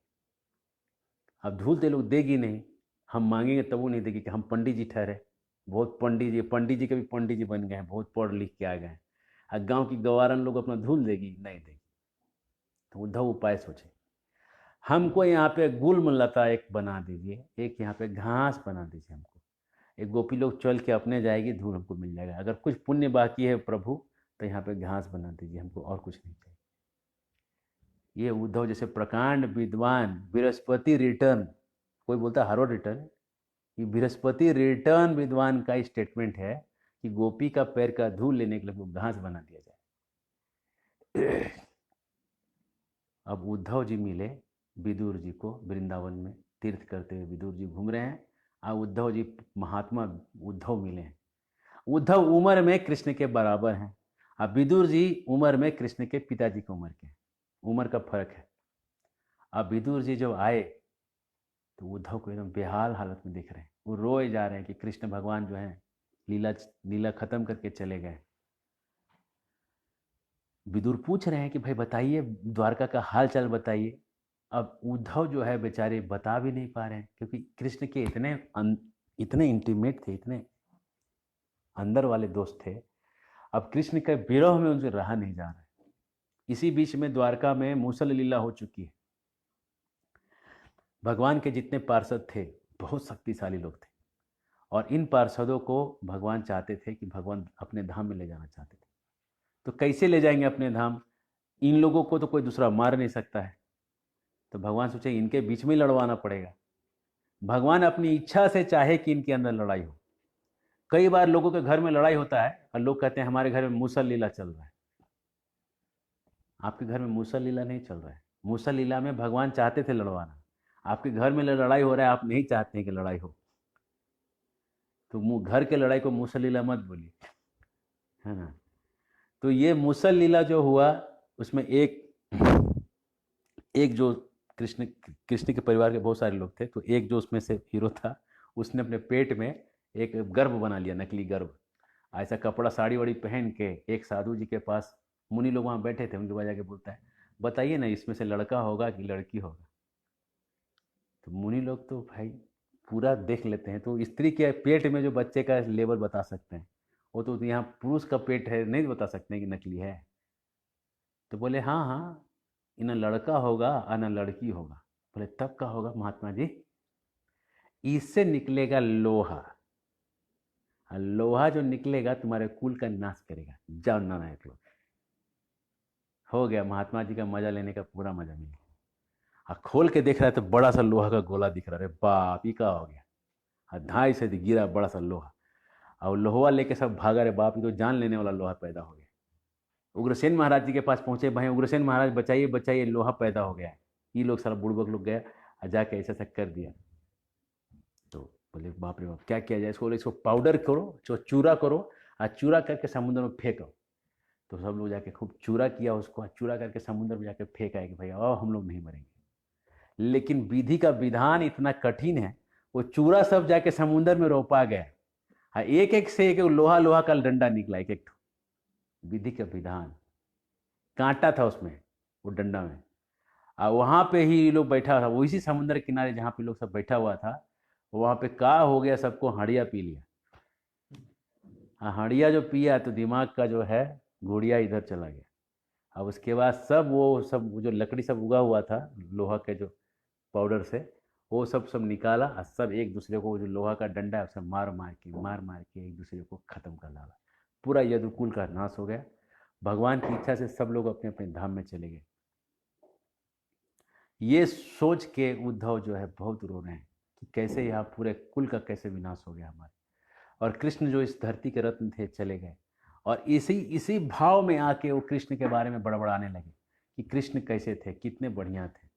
अब धूल दिल देगी नहीं, हम मांगेंगे तब वो नहीं देगी कि हम पंडित जी ठहरे, बहुत पंडित जी के भी पंडित जी बन गए हैं, बहुत पढ़ लिख के आ गए हैं, और गाँव की गवारन लोग अपना धूल देगी नहीं देगी। तो उद्धव उपाय सोचे, हमको यहाँ पे गुल्म लता एक बना दीजिए, एक यहाँ पे घास बना दीजिए हमको, एक गोपी लोग चल के अपने जाएगी, धूल हमको मिल जाएगा। अगर कुछ पुण्य बाकी है प्रभु तो यहाँ पे घास बना दीजिए हमको, और कुछ नहीं चाहिए। ये उद्धव जैसे प्रकांड विद्वान, बृहस्पति रिटर्न, कोई बोलता है हरो रिटर्न, ये बृहस्पति रिटर्न विद्वान का स्टेटमेंट है कि गोपी का पैर का धूल लेने के लिए घास बना दिया जाए। अब उद्धव जी मिले विदुर जी को वृंदावन में, तीर्थ करते हुए विदुर जी घूम रहे हैं, उद्धव जी महात्मा उद्धव मिले हैं। उद्धव उम्र में कृष्ण के बराबर हैं। अब विदुर जी उम्र में कृष्ण के पिताजी की उम्र के, उम्र का फर्क है। अब विदुर जी जब आए तो उद्धव को एकदम बेहाल हालत में दिख रहे हैं, वो रोए जा रहे हैं कि कृष्ण भगवान जो हैं लीला लीला खत्म करके चले गए। विदुर पूछ रहे हैं कि भाई बताइए, द्वारका का हाल चाल बताइए। अब उद्धव जो है बेचारे बता भी नहीं पा रहे हैं, क्योंकि कृष्ण के इतने इंटीमेट थे, इतने अंदर वाले दोस्त थे। अब कृष्ण के विरह में उनसे रहा नहीं जा रहा है। इसी बीच में द्वारका में मूसल लीला हो चुकी है। भगवान के जितने पार्षद थे बहुत शक्तिशाली लोग थे, और इन पार्षदों को भगवान चाहते थे कि भगवान अपने धाम में ले जाना चाहते थे। तो कैसे ले जाएंगे अपने धाम? इन लोगों को तो कोई दूसरा मार नहीं सकता है। तो भगवान सोचे इनके बीच में लड़वाना पड़ेगा। भगवान अपनी इच्छा से चाहे कि इनके अंदर लड़ाई हो। कई बार लोगों के घर में लड़ाई होता है और लोग कहते हैं हमारे घर में मूसल लीला चल रहा है। आपके घर में मूसल लीला नहीं चल रहा है। मूसल लीला में भगवान चाहते थे लड़वाना। आपके घर में लड़ाई हो रहा है, आप नहीं चाहते हैं कि लड़ाई हो, तो घर के लड़ाई को मूसल लीला मत बोलिए, है ना। तो ये मूसल लीला जो हुआ उसमें एक जो कृष्ण के परिवार के बहुत सारे लोग थे, तो एक जो उसमें से हीरो था, उसने अपने पेट में एक गर्भ बना लिया, नकली गर्भ। ऐसा कपड़ा साड़ी वाड़ी पहन के एक साधु जी के पास, मुनि लोग वहाँ बैठे थे, उनके पास जाके बोलता है बताइए ना इसमें से लड़का होगा कि लड़की होगा। तो मुनि लोग तो भाई पूरा देख लेते हैं, तो स्त्री के पेट में जो बच्चे का लेवल बता सकते हैं, वो तो यहाँ पुरुष का पेट है, नहीं बता सकते हैं कि नकली है। तो बोले हाँ हाँ, न लड़का होगा और न लड़की होगा। बोले तब का होगा महात्मा जी? इससे निकलेगा लोहा, और लोहा जो निकलेगा तुम्हारे कुल का नाश करेगा। जाओ नारायण लोग। हो गया, महात्मा जी का मजा लेने का पूरा मजा मिल गया। और खोल के देख रहा है तो बड़ा सा लोहा का गोला दिख रहा है। बाप, ये का हो गया? और धाई से गिरा बड़ा सा लोहा, और लोहा लेके सब भागा। रे बाप, ये तो जान लेने वाला लोहा पैदा हो गया। उग्रसेन महाराज जी के पास पहुंचे, भाई उग्रसेन महाराज बचाइए बचाइए, लोहा पैदा हो गया है। ये लोग सारा बुड़बक लोग गया और जाके ऐसा ऐसा कर दिया। तो बोले बाप रे बाप, क्या किया जाए? इसको पाउडर करो, चूरा करो, और चूरा करके समुद्र में फेंको। तो सब लोग जाके खूब चूरा किया उसको, चूरा करके समुद्र में जाके फेंका है कि भाई हम लोग नहीं मरेंगे। लेकिन विधि का विधान इतना कठिन है, वो चूरा सब जाके समुद्र में रोपा गया। एक एक से एक लोहा का डंडा निकला, एक एक विधि का विधान। कांटा था उसमें, वो डंडा में। और वहाँ पे ही लोग बैठा था, वही समुद्र किनारे जहाँ पे लोग सब बैठा हुआ था, वहाँ पे का हो गया, सबको हड़िया पी लिया। हड़िया जो पिया तो दिमाग का जो है घोड़िया इधर चला गया। अब उसके बाद सब वो जो लकड़ी सब उगा हुआ था लोहा के जो पाउडर से, वो सब निकाला, और सब एक दूसरे को जो लोहा का डंडा है उसे मार मार के एक दूसरे को खत्म कर डाला। पूरा यदुकुल का नाश हो गया। भगवान की इच्छा से सब लोग अपने अपने धाम में चले गए। ये सोच के उद्धव जो है बहुत रो रहे हैं कि कैसे यहाँ पूरे कुल का कैसे विनाश हो गया हमारे, और कृष्ण जो इस धरती के रत्न थे चले गए। और इसी भाव में आके वो कृष्ण के बारे में बड़बड़ाने लगे कि कृष्ण कैसे थे, कितने बढ़िया थे।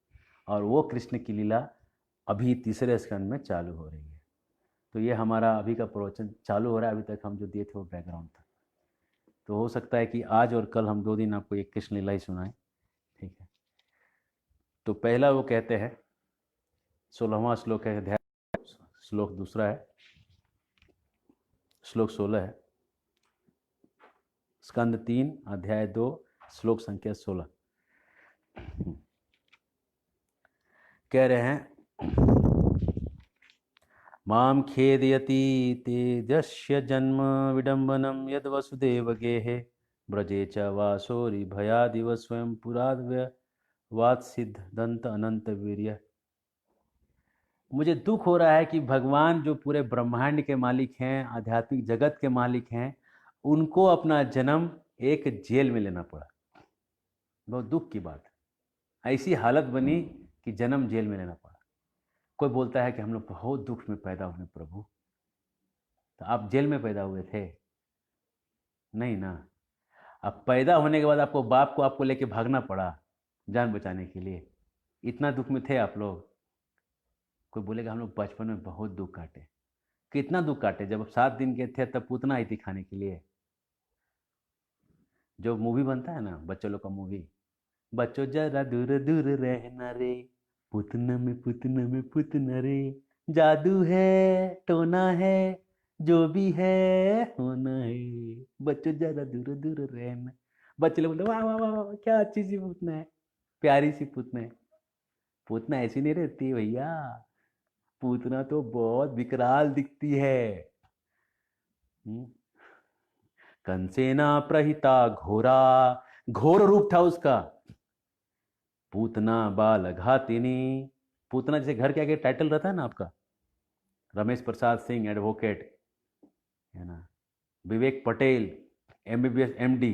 और वो कृष्ण की लीला अभी तीसरे स्कंद में चालू हो रही है। तो ये हमारा अभी का प्रवचन चालू हो रहा है। अभी तक हम जो दिए थे वो बैकग्राउंड था। तो हो सकता है कि आज और कल हम 2 दिन आपको एक कृष्ण लीला ही सुनाएं, ठीक है। तो पहला वो कहते हैं, 16वां श्लोक है, अध्याय श्लोक दूसरा है, श्लोक 16 है, स्कंद 3 अध्याय 2 श्लोक संख्या 16। कह रहे हैं, माम खेदयति तेजस्य जन्म विडंबनम यद वसुदेव गेहे ब्रजे च वासोरी भयादिव स्वयं पुराद्व्य वात सिद्ध दंत अनंत वीर्य। मुझे दुख हो रहा है कि भगवान जो पूरे ब्रह्मांड के मालिक हैं, आध्यात्मिक जगत के मालिक हैं, उनको अपना जन्म एक जेल में लेना पड़ा। बहुत दुख की बात है, ऐसी हालत बनी कि जन्म जेल में लेना पड़ा। कोई बोलता है कि हम लोग बहुत दुख में पैदा हुए प्रभु। तो आप जेल में पैदा हुए थे? नहीं ना। अब पैदा होने के बाद आपको बाप को आपको लेके भागना पड़ा जान बचाने के लिए, इतना दुख में थे आप लोग। कोई बोलेगा हम लोग बचपन में बहुत दुख काटे। कितना दुख काटे। जब 7 दिन के थे तब पूतना आई थी खाने के लिए। जो मूवी बनता है ना बच्चों लोग का मूवी, बच्चों जरा दूर दूर रहना रे, पुतना में पुतना रे, जादू है टोना है, जो भी है होना है, बच्चों जरा दूर दूर रहना। बच्चे लोग बोलते वाह वाह वाह वाह, क्या अच्छी सी पूतना है, प्यारी सी पूतना है। पूतना ऐसी नहीं रहती भैया, पूतना तो बहुत विकराल दिखती है। हम्म? कंसेना प्रहिता घोरा, घोर रूप था उसका। पूतना बाल घातिनी, पूतना जैसे घर के आगे टाइटल रहता है ना आपका, रमेश प्रसाद सिंह एडवोकेट, है ना, विवेक पटेल एमबीबीएस एमडी,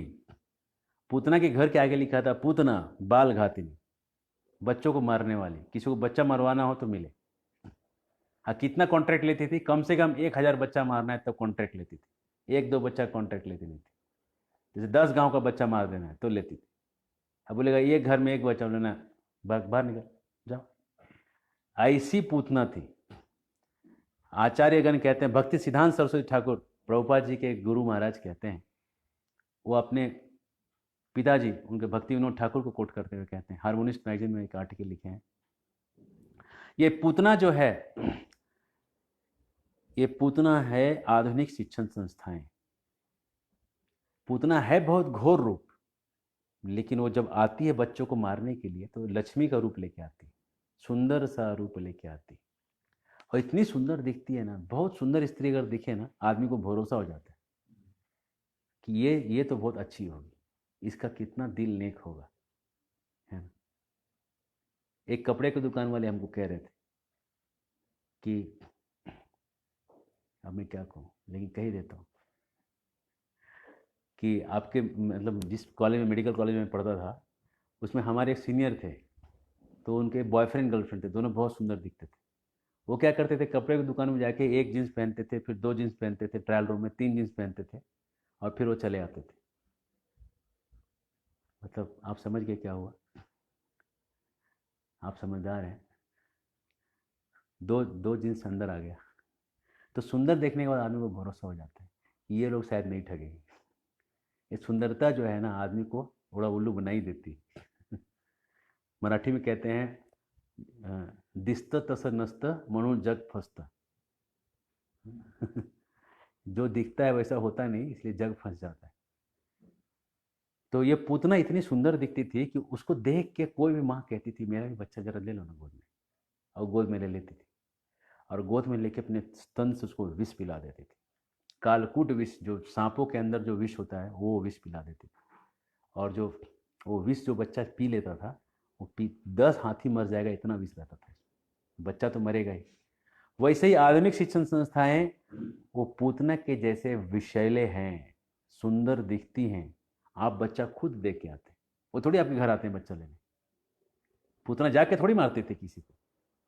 पूतना के घर के आगे लिखा था पूतना बाल घातिनी, बच्चों को मारने वाली, किसी को बच्चा मरवाना हो तो मिले। हाँ, कितना कॉन्ट्रैक्ट लेती थी, कम से कम 1,000 बच्चा मारना है तब कॉन्ट्रैक्ट लेती थी, 1-2 बच्चा कॉन्ट्रैक्ट लेती नहीं थी। जैसे 10 गांव का बच्चा मार देना है तो लेती थी। अब बोलेगा एक घर में एक बच्चा, लेना, भाग बाहर निकल जाओ। ऐसी पूतना थी। आचार्यगण कहते हैं, भक्ति सिद्धांत सरस्वती ठाकुर प्रभुपाद जी के गुरु महाराज कहते हैं, वो अपने पिताजी उनके भक्ति विनोद ठाकुर को कोट करते हुए कहते हैं, हार्मोनिस्ट मैगजीन में एक आर्टिकल लिखे हैं, ये पूतना जो है, ये पूतना है आधुनिक शिक्षण संस्थाएं। पूतना है बहुत घोर रूप, लेकिन वो जब आती है बच्चों को मारने के लिए तो लक्ष्मी का रूप लेके आती, सुंदर सा रूप लेके आती, और इतनी सुंदर दिखती है ना, बहुत सुंदर स्त्री अगर दिखे ना, आदमी को भरोसा हो जाता है कि ये तो बहुत अच्छी होगी, इसका कितना दिल नेक होगा, है ना। एक कपड़े की दुकान वाले हमको कह रहे थे कि, अब मैं क्या कहूँ लेकिन कह ही देता हूँ, कि आपके मतलब जिस कॉलेज में, मेडिकल कॉलेज में पढ़ता था, उसमें हमारे एक सीनियर थे, तो उनके बॉयफ्रेंड गर्लफ्रेंड थे, दोनों बहुत सुंदर दिखते थे। वो क्या करते थे, कपड़े की दुकान में जाके एक जीन्स पहनते थे, फिर 2 जीन्स पहनते थे, ट्रायल रूम में 3 जीन्स पहनते थे, और फिर वो चले आते थे। मतलब आप समझ गए क्या हुआ, आप समझदार हैं। दो जीन्स अंदर आ गया, तो सुंदर देखने के बाद आदमी को भरोसा हो जाता है कि ये लोग शायद नहीं ठगेंगे। ये सुंदरता जो है ना, आदमी को थोड़ा उल्लू बना ही देती। मराठी में कहते हैं, दिसत तसं नसतं म्हणून जग फसतं। जो दिखता है वैसा होता नहीं, इसलिए जग फंस जाता है। तो ये पूतना इतनी सुंदर दिखती थी कि उसको देख के कोई भी माँ कहती थी मेरा भी बच्चा जरा ले लो ना गोद में, और गोद में ले लेती थी, और गोद में लेके अपने स्तन से उसको विष पिला देती थी। कालकूट विष, जो सांपों के अंदर जो विष होता है वो विष पिला देती थी, और जो वो विष जो बच्चा पी लेता था, वो 10 हाथी मर जाएगा इतना विष रहता था, बच्चा तो मरेगा ही। वैसे ही आधुनिक शिक्षण संस्थाएं वो पूतना के जैसे विषैले हैं, सुंदर दिखती हैं, आप बच्चा खुद देख के आते, वो थोड़ी आपके घर आते हैं बच्चा लेने। पूतना जाके थोड़ी मारते थे किसी को,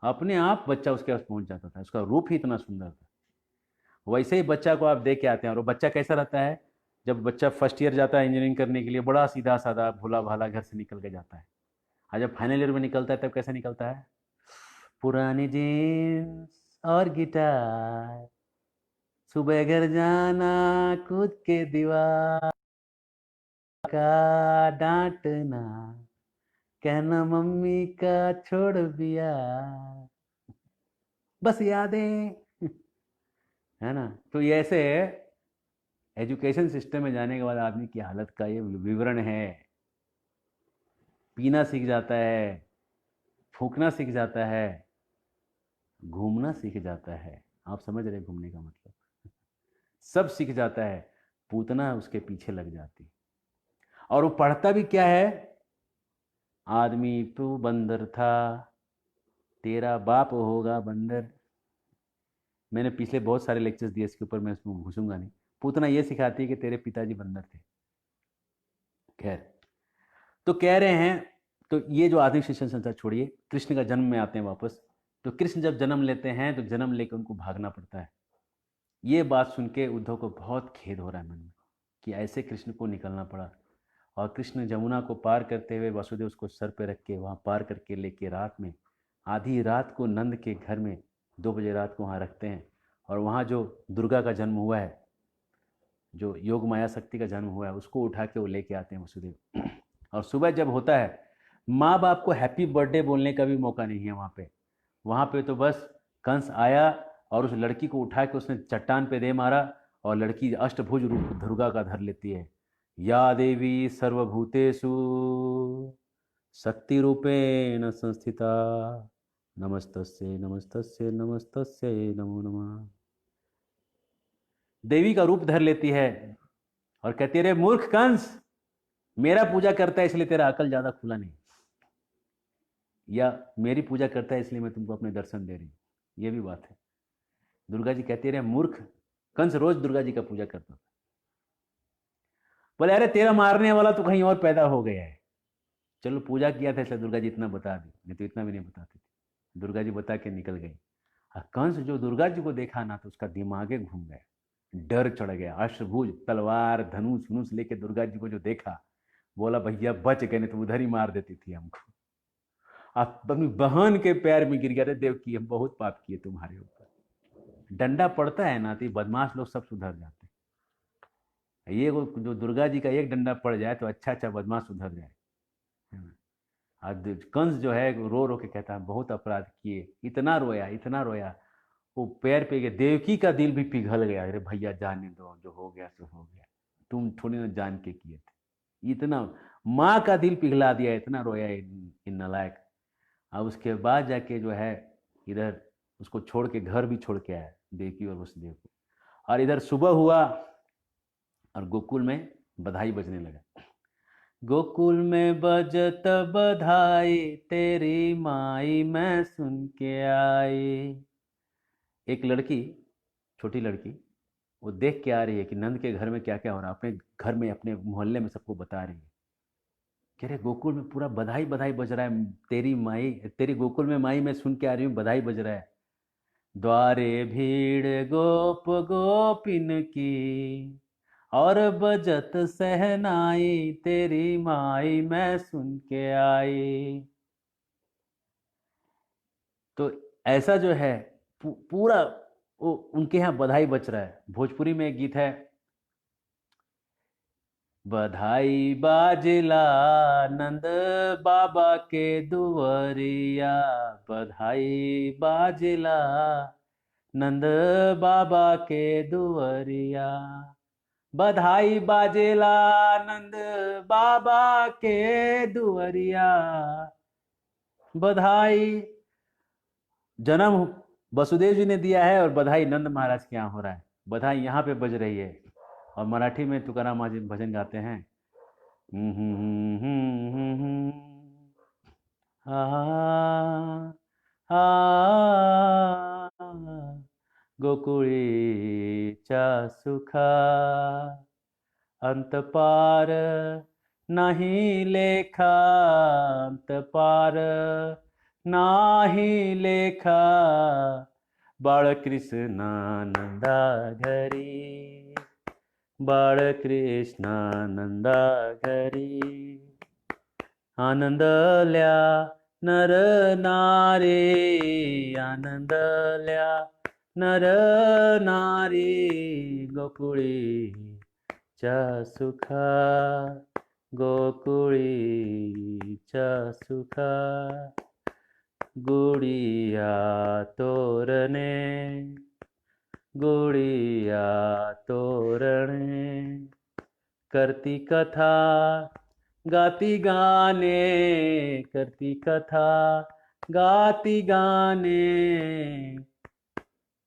अपने आप बच्चा उसके पास पहुंच जाता था, उसका रूप ही इतना सुंदर था। वैसे ही बच्चा को आप देख के आते हैं, और वो बच्चा कैसा रहता है, जब बच्चा फर्स्ट ईयर जाता है इंजीनियरिंग करने के लिए, बड़ा सीधा साधा भोला भाला घर से निकल के जाता है, और जब फाइनल ईयर में निकलता है तब कैसा निकलता है, पुरानी जीन्स और गिटार, सुबह घर जाना कूद के दीवार का डांटना, कहना मम्मी का छोड़ दिया, बस यादें, है ना। तो ये ऐसे एजुकेशन सिस्टम में जाने के बाद आदमी की हालत का ये विवरण है। पीना सीख जाता है, फूकना सीख जाता है, घूमना सीख जाता है, आप समझ रहे घूमने का मतलब, सब सीख जाता है। पूतना उसके पीछे लग जाती, और वो पढ़ता भी क्या है, आदमी तू बंदर था, तेरा बाप होगा बंदर। मैंने पिछले बहुत सारे लेक्चर्स दिए इसके ऊपर, मैं इसमें घुसूंगा नहीं। पूतना ये सिखाती है कि तेरे पिताजी बंदर थे। खैर, तो कह रहे हैं, तो ये जो आधुनिक शिक्षण संस्था छोड़िए, कृष्ण का जन्म में आते हैं वापस। तो कृष्ण जब जन्म लेते हैं तो जन्म लेकर उनको भागना पड़ता है। ये बात सुन के उद्धव को बहुत खेद हो रहा है मन में कि ऐसे कृष्ण को निकलना पड़ा, और कृष्ण जमुना को पार करते हुए वासुदेव उसको सर पे रख के वहाँ पार करके लेके रात में, आधी रात को नंद के घर में 2 बजे रात को वहाँ रखते हैं, और वहाँ जो दुर्गा का जन्म हुआ है, जो योग माया शक्ति का जन्म हुआ है, उसको उठा के वो लेके आते हैं वसुदेव। और सुबह जब होता है, माँ बाप को हैप्पी बर्थडे बोलने का भी मौका नहीं है वहाँ पे। वहाँ पे तो बस कंस आया और उस लड़की को उठा के उसने चट्टान पे दे मारा, और लड़की अष्टभुज रूप दुर्गा का धर लेती है। या देवी सर्वभूतेषु शक्ति रूपेण संस्थिता, नमस्तस्यै नमस्तस्यै नमस्तस्यै नमो नमः। देवी का रूप धर लेती है और कहती है, रे मूर्ख कंस, मेरा पूजा करता है इसलिए तेरा अकल ज्यादा खुला नहीं, या मेरी पूजा करता है इसलिए मैं तुमको अपने दर्शन दे रही हूँ। ये भी बात है। दुर्गा जी कहती है, रे मूर्ख, कंस रोज दुर्गा जी का पूजा करता था। बोले, अरे तेरा मारने वाला तो कहीं और पैदा हो गया है। चलो पूजा किया था इसलिए दुर्गा जी इतना बता दी, नहीं तो इतना भी नहीं बताती थी। दुर्गा जी बता के निकल गई। कंस जो दुर्गा जी को देखा ना, तो उसका दिमागे घूम गया, डर चढ़ गया। अष्टभुज तलवार धनुष वनुष लेके दुर्गा जी को जो देखा, बोला भैया बच गए, नहीं तो उधर ही मार देती थी हमको। अपनी बहन के पैर में गिर गया, रे देवकी हम बहुत पाप किए तुम्हारे ऊपर। डंडा पड़ता है ना तो बदमाश लोग सब सुधर जाते हैं। ये जो दुर्गा जी का एक डंडा पड़ जाए तो अच्छा अच्छा बदमाश सुधर जाए। कंस जो है रो रो के कहता है, बहुत अपराध किए, इतना रोया इतना रोया, वो पैर पे गया। देवकी का दिल भी पिघल गया, अरे भैया जाने दो, जो हो गया सो हो गया, तुम थोड़ी ना जान के किए थे। इतना माँ का दिल पिघला दिया, इतना रोया इन नालायक। अब उसके बाद जाके जो है इधर उसको छोड़ के घर भी छोड़ के आया, देवकी और वसुदेव को। और इधर सुबह हुआ और गोकुल में बधाई बजने लगा। गोकुल में बजत बधाई, तेरी माई मैं सुन के आई। एक लड़की, छोटी लड़की, वो देख के आ रही है कि नंद के घर में क्या क्या हो रहा है। अपने घर में अपने मोहल्ले में सबको बता रही है, कह रहे गोकुल में पूरा बधाई बधाई बज रहा है, तेरी माई, तेरी गोकुल में माई मैं सुन के आ रही हूँ, बधाई बज रहा है। द्वारे भीड़ गोप गोपिन की, और बजत सहनाई, तेरी माई मैं सुन के आई। तो ऐसा जो है पूरा वो उनके यहाँ बधाई बज रहा है। भोजपुरी में एक गीत है, बधाई बाजला नंद बाबा के दुवरिया, बधाई बाजला नंद बाबा के दुवरिया, बधाई बाजेला नंद बाबा के दुवरिया। बधाई जन्म वसुदेव जी ने दिया है और बधाई नंद महाराज के यहाँ हो रहा है। बधाई यहाँ पे बज रही है। और मराठी में तुकाराम महाराज भजन गाते हैं, आ गोकुळीच्या सुखा, अंत पार नाही लेखा, अंत पार नाही लेखा, बाळकृष्णानंदा घरी, बाळकृष्णानंदा घरी, आनंदल्या नर नारी, आनंदल्या नर नारी, गोकुळीच्या सुखा, गोकुळीच्या सुखा, गुडिया तोरणे, गुडिया तोरणे, करती कथा गाती गाणे, करती कथा गाती गाणे,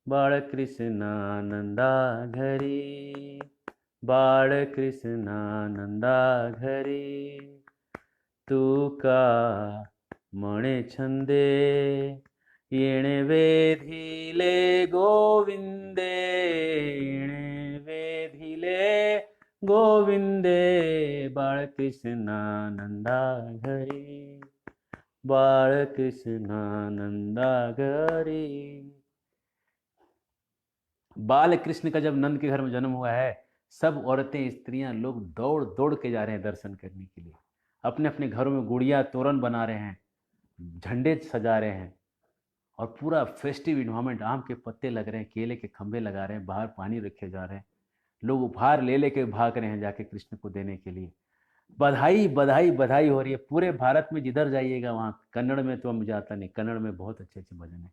बाळकृष्णानंदा घरी, बाळकृष्णानंदा घरी, तुका म्हणे छंदे, येणे वेधिले गोविंदे, येणे वेधिले गोविंदे, बाळकृष्णानंदा घरी, बाळकृष्णानंदा घरी। बाल कृष्ण का जब नंद के घर में जन्म हुआ है, सब औरतें स्त्रियां लोग दौड़ दौड़ के जा रहे हैं दर्शन करने के लिए। अपने अपने घरों में गुड़िया तोरण बना रहे हैं, झंडे सजा रहे हैं, और पूरा फेस्टिव इन्वायरमेंट, आम के पत्ते लग रहे हैं, केले के खंभे लगा रहे हैं, बाहर पानी रखे जा रहे हैं, लोग उपहार ले लेके भाग रहे हैं जाके कृष्ण को देने के लिए। बधाई बधाई बधाई हो रही है पूरे भारत में, जिधर जाइएगा वहाँ। कन्नड़ में तो मुझे आता नहीं, कन्नड़ में बहुत अच्छे अच्छे भजन हैं,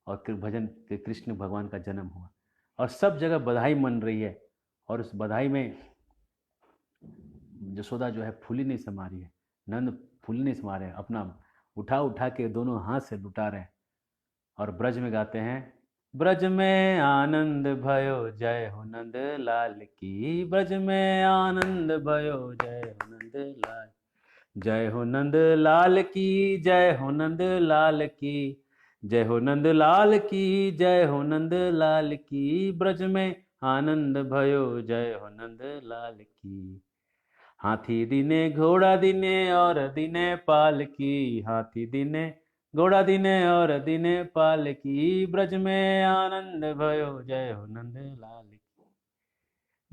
और भजन के कृष्ण भगवान का जन्म हुआ, और सब जगह बधाई मन रही है। और उस बधाई में यशोदा जो है फूली नहीं समा रही है, नंद फूली नहीं समा रहे हैं, अपना उठा उठा के दोनों हाथ से लुटा रहे हैं। और ब्रज में गाते हैं, ब्रज में आनंद भयो जय हो नंद लाल की, ब्रज में आनंद भयो जय हो नंद लाल, जय हो नंद लाल की, जय हो नंद लाल की, जय हो नंद लाल की, जय हो नंद लाल की, ब्रज में आनंद भयो जय हो नंद लाल की। हाथी दिने घोड़ा दिने और दिने पाल की, हाथी दिने घोड़ा दिने और दिने पाल की, ब्रज में आनंद भयो जय हो नंद लाल की,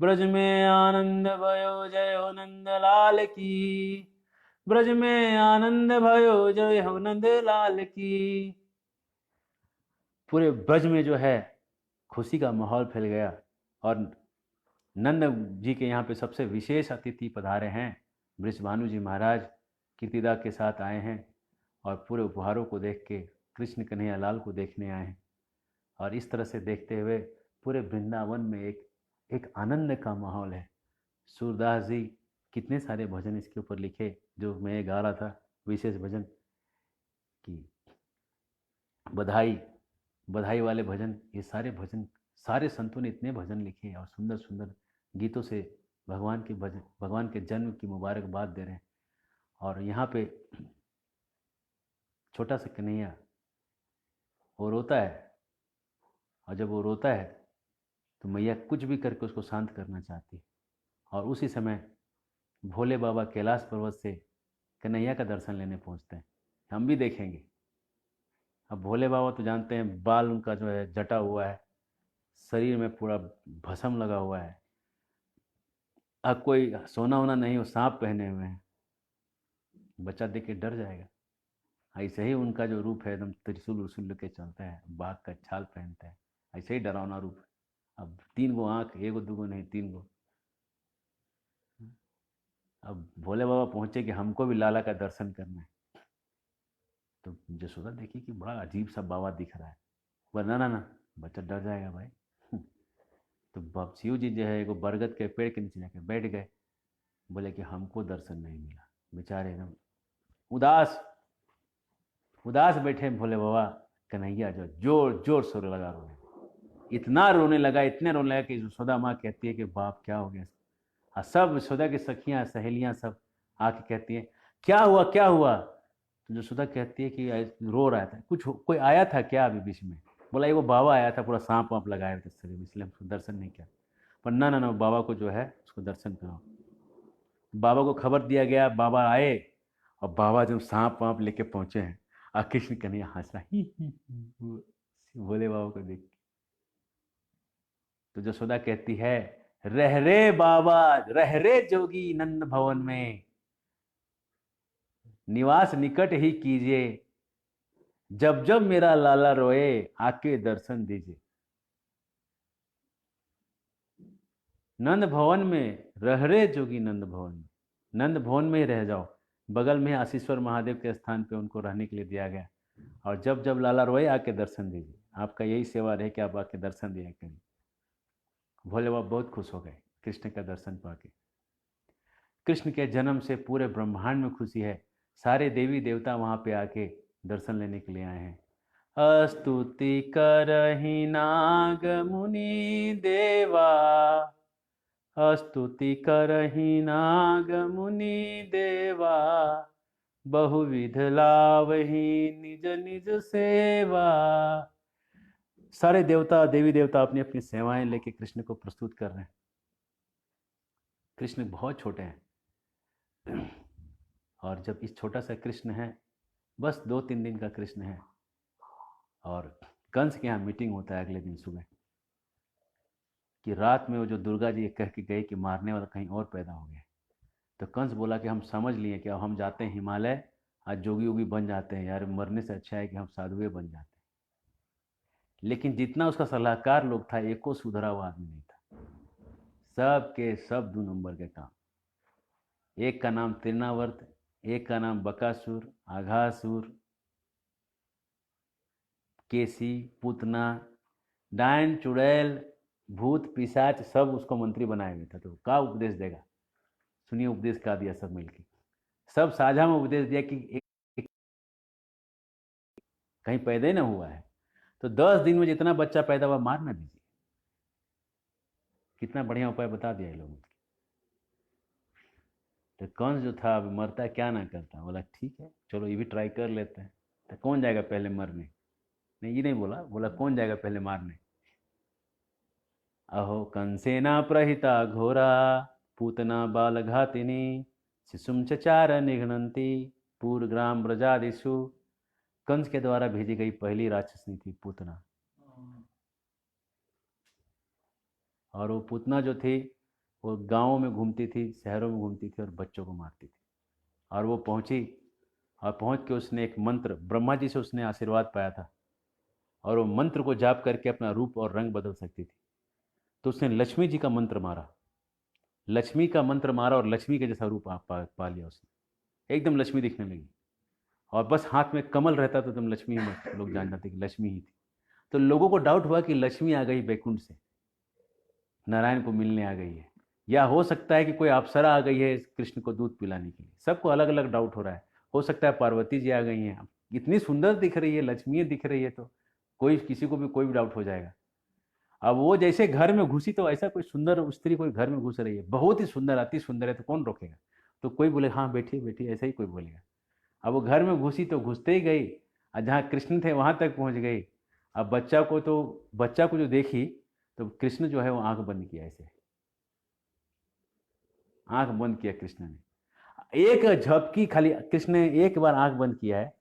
ब्रज में आनंद भयो जय हो नंद लाल की, ब्रज में आनंद भयो जय हो नंद लाल की। पूरे ब्रज में जो है खुशी का माहौल फैल गया। और नंद जी के यहाँ पे सबसे विशेष अतिथि पधारे हैं, वृषभानु जी महाराज कीर्तिदा के साथ आए हैं, और पूरे उपहारों को देख के कृष्ण कन्हैया लाल को देखने आए हैं। और इस तरह से देखते हुए पूरे वृंदावन में एक आनंद का माहौल है। सूरदास जी कितने सारे भजन इसके ऊपर लिखे, जो मैं गा रहा था विशेष भजन की बधाई बधाई वाले भजन, ये सारे भजन, सारे संतों ने इतने भजन लिखे और सुंदर सुंदर गीतों से भगवान के भजन, भगवान के जन्म की मुबारकबाद दे रहे हैं। और यहाँ पे छोटा सा कन्हैया वो रोता है, और जब वो रोता है तो मैया कुछ भी करके उसको शांत करना चाहती है। और उसी समय भोले बाबा कैलाश पर्वत से कन्हैया का दर्शन लेने पहुँचते हैं, हम भी देखेंगे। अब भोले बाबा तो जानते हैं, बाल उनका जो है जटा हुआ है, शरीर में पूरा भस्म लगा हुआ है, अब कोई सोना वोना नहीं, वो सांप पहने हुए हैं, बच्चा देख के डर जाएगा। ऐसे ही उनका जो रूप है एकदम त्रिशूल उसूल लेके चलता है, बाघ का छाल पहनता है, ऐसे ही डरावना रूप। अब 3 गो आँख, 1 गो 2 गो नहीं 3 गो। अब भोले बाबा पहुँचे कि हमको भी लाला का दर्शन करना है। तो यशोदा देखी कि बड़ा अजीब सा बाबा दिख रहा है, बोला ना ना ना, बच्चा डर जाएगा भाई। तो बाप शिव जी जो है, एगो बरगद के पेड़ के नीचे जाके बैठ गए। बोले कि हमको दर्शन नहीं मिला। बेचारे एकदम उदास उदास बैठे भोले बाबा। कन्हैया जो जोर जोर से लगा रोने, इतना रोने लगा, इतने रोने लगा कि यशोदा माँ कहती है कि बाप क्या हो गया। और सब यशोदा की सखियाँ सहेलियाँ सब आके कहती हैं क्या हुआ क्या हुआ। तो यशोदा कहती है कि रो रहा था, कुछ कोई आया था क्या अभी बीच में। बोला ये वो बाबा आया था, पूरा सांप वाँप लगाया था शरीर में, इसलिए हमको दर्शन नहीं किया। पर ना ना ना, बाबा को जो है उसको दर्शन कराओ। बाबा को खबर दिया गया, बाबा आए, और बाबा जब सांप वाँप लेके पहुंचे हैं, और कृष्ण कन्हैया हंस रहा ही भोले बाबा को देख। तो यशोदा कहती है रह रे बाबा, रह रे जोगी नंद भवन में, निवास निकट ही कीजिए, जब जब मेरा लाला रोए आके दर्शन दीजिए। नंद भवन में रह रे जोगी, नंद भवन में, नंद भवन में ही रह जाओ। बगल में आशीश्वर महादेव के स्थान पे उनको रहने के लिए दिया गया। और जब जब लाला रोए आके दर्शन दीजिए, आपका यही सेवा रहे कि आप आके दर्शन दिया करें। भोले बाबा बहुत खुश हो गए कृष्ण का दर्शन पाके। कृष्ण के जन्म से पूरे ब्रह्मांड में खुशी है। सारे देवी देवता वहाँ पे आके दर्शन लेने के लिए आए हैं। स्तुति करहि नाग मुनि देवा, स्तुति करहि नाग मुनि देवा, बहुविध लावहि निज निज सेवा। सारे देवता देवी देवता अपनी अपनी सेवाएं लेके कृष्ण को प्रस्तुत कर रहे हैं। कृष्ण बहुत छोटे हैं, और जब इस छोटा सा कृष्ण है, बस 2-3 दिन का कृष्ण है, और कंस के यहाँ मीटिंग होता है अगले दिन सुबह कि रात में वो जो दुर्गा जी कह के गए कि मारने वाला कहीं और पैदा हो गया। तो कंस बोला कि हम समझ लिए कि अब हम जाते हैं हिमालय, आज जोगी वोगी बन जाते हैं यार, मरने से अच्छा है कि हम साधुए बन जाते हैं। लेकिन जितना उसका सलाहकार लोग था, एको सुधरा हुआ आदमी नहीं था। सब के सब 2 नंबर के काम। एक का नाम तृणावर्त, एक का नाम बकासुर, आघासुर, केसी, पूतना, डायन, चुड़ैल, भूत, पिशाच, सब उसको मंत्री बनाया गया था। तो क्या उपदेश देगा? सुनिए उपदेश क्या दिया सब मिलके। सब साझा में उपदेश दिया कि एक कहीं पैदा ही ना हुआ है तो 10 दिन में जितना बच्चा पैदा हुआ मार ना दीजिए। कितना बढ़िया उपाय बता दिया ये लोगों ने। तो कंस जो था, अब मरता है क्या ना करता, बोला ठीक है चलो ये भी ट्राई कर लेते हैं। तो कौन जाएगा पहले मरने? नहीं, ये नहीं बोला, बोला कौन जाएगा पहले मारने। अहो कंसेना प्रहिता घोरा, पूतना बालघातिनी, शिशुम चचार निघ्नन्ति, पूर्वग्राम ब्रजादिषु। कंस के द्वारा भेजी गई पहली राक्षसनी थी पूतना। और वो पूतना जो थी वो गांवों में घूमती थी, शहरों में घूमती थी और बच्चों को मारती थी। और वो पहुंची और पहुंच के उसने एक मंत्र, ब्रह्मा जी से उसने आशीर्वाद पाया था और वो मंत्र को जाप करके अपना रूप और रंग बदल सकती थी। तो उसने लक्ष्मी जी का मंत्र मारा, लक्ष्मी का मंत्र मारा और लक्ष्मी के जैसा रूप पा लिया उसने। एकदम लक्ष्मी दिखने लगी और बस हाथ में कमल रहता तो तुम लक्ष्मी ही, लोग जान जाते कि लक्ष्मी ही थी। तो लोगों को डाउट हुआ कि लक्ष्मी आ गई बैकुंठ से, नारायण को मिलने आ गई है, या हो सकता है कि कोई अप्सरा आ गई है कृष्ण को दूध पिलाने के लिए। सबको अलग अलग डाउट हो रहा है। हो सकता है पार्वती जी आ गई हैं, इतनी सुंदर दिख रही है, लक्ष्मी दिख रही है, तो कोई किसी को भी कोई भी डाउट हो जाएगा। अब वो जैसे घर में घुसी तो ऐसा कोई सुंदर स्त्री कोई घर में घुस रही है, बहुत ही सुंदर, अति सुंदर है, तो कौन रोकेगा? तो कोई बोले हाँ बैठिए बैठिए, ऐसा ही कोई बोलेगा। अब वो घर में घुसी तो घुसते ही गई और जहाँ कृष्ण थे वहां तक पहुंच गई। अब बच्चा को जो देखी तो कृष्ण जो है वो आंख बंद किया, ऐसे आंख बंद किया कृष्ण ने। एक झपकी खाली कृष्ण ने एक बार आंख बंद किया है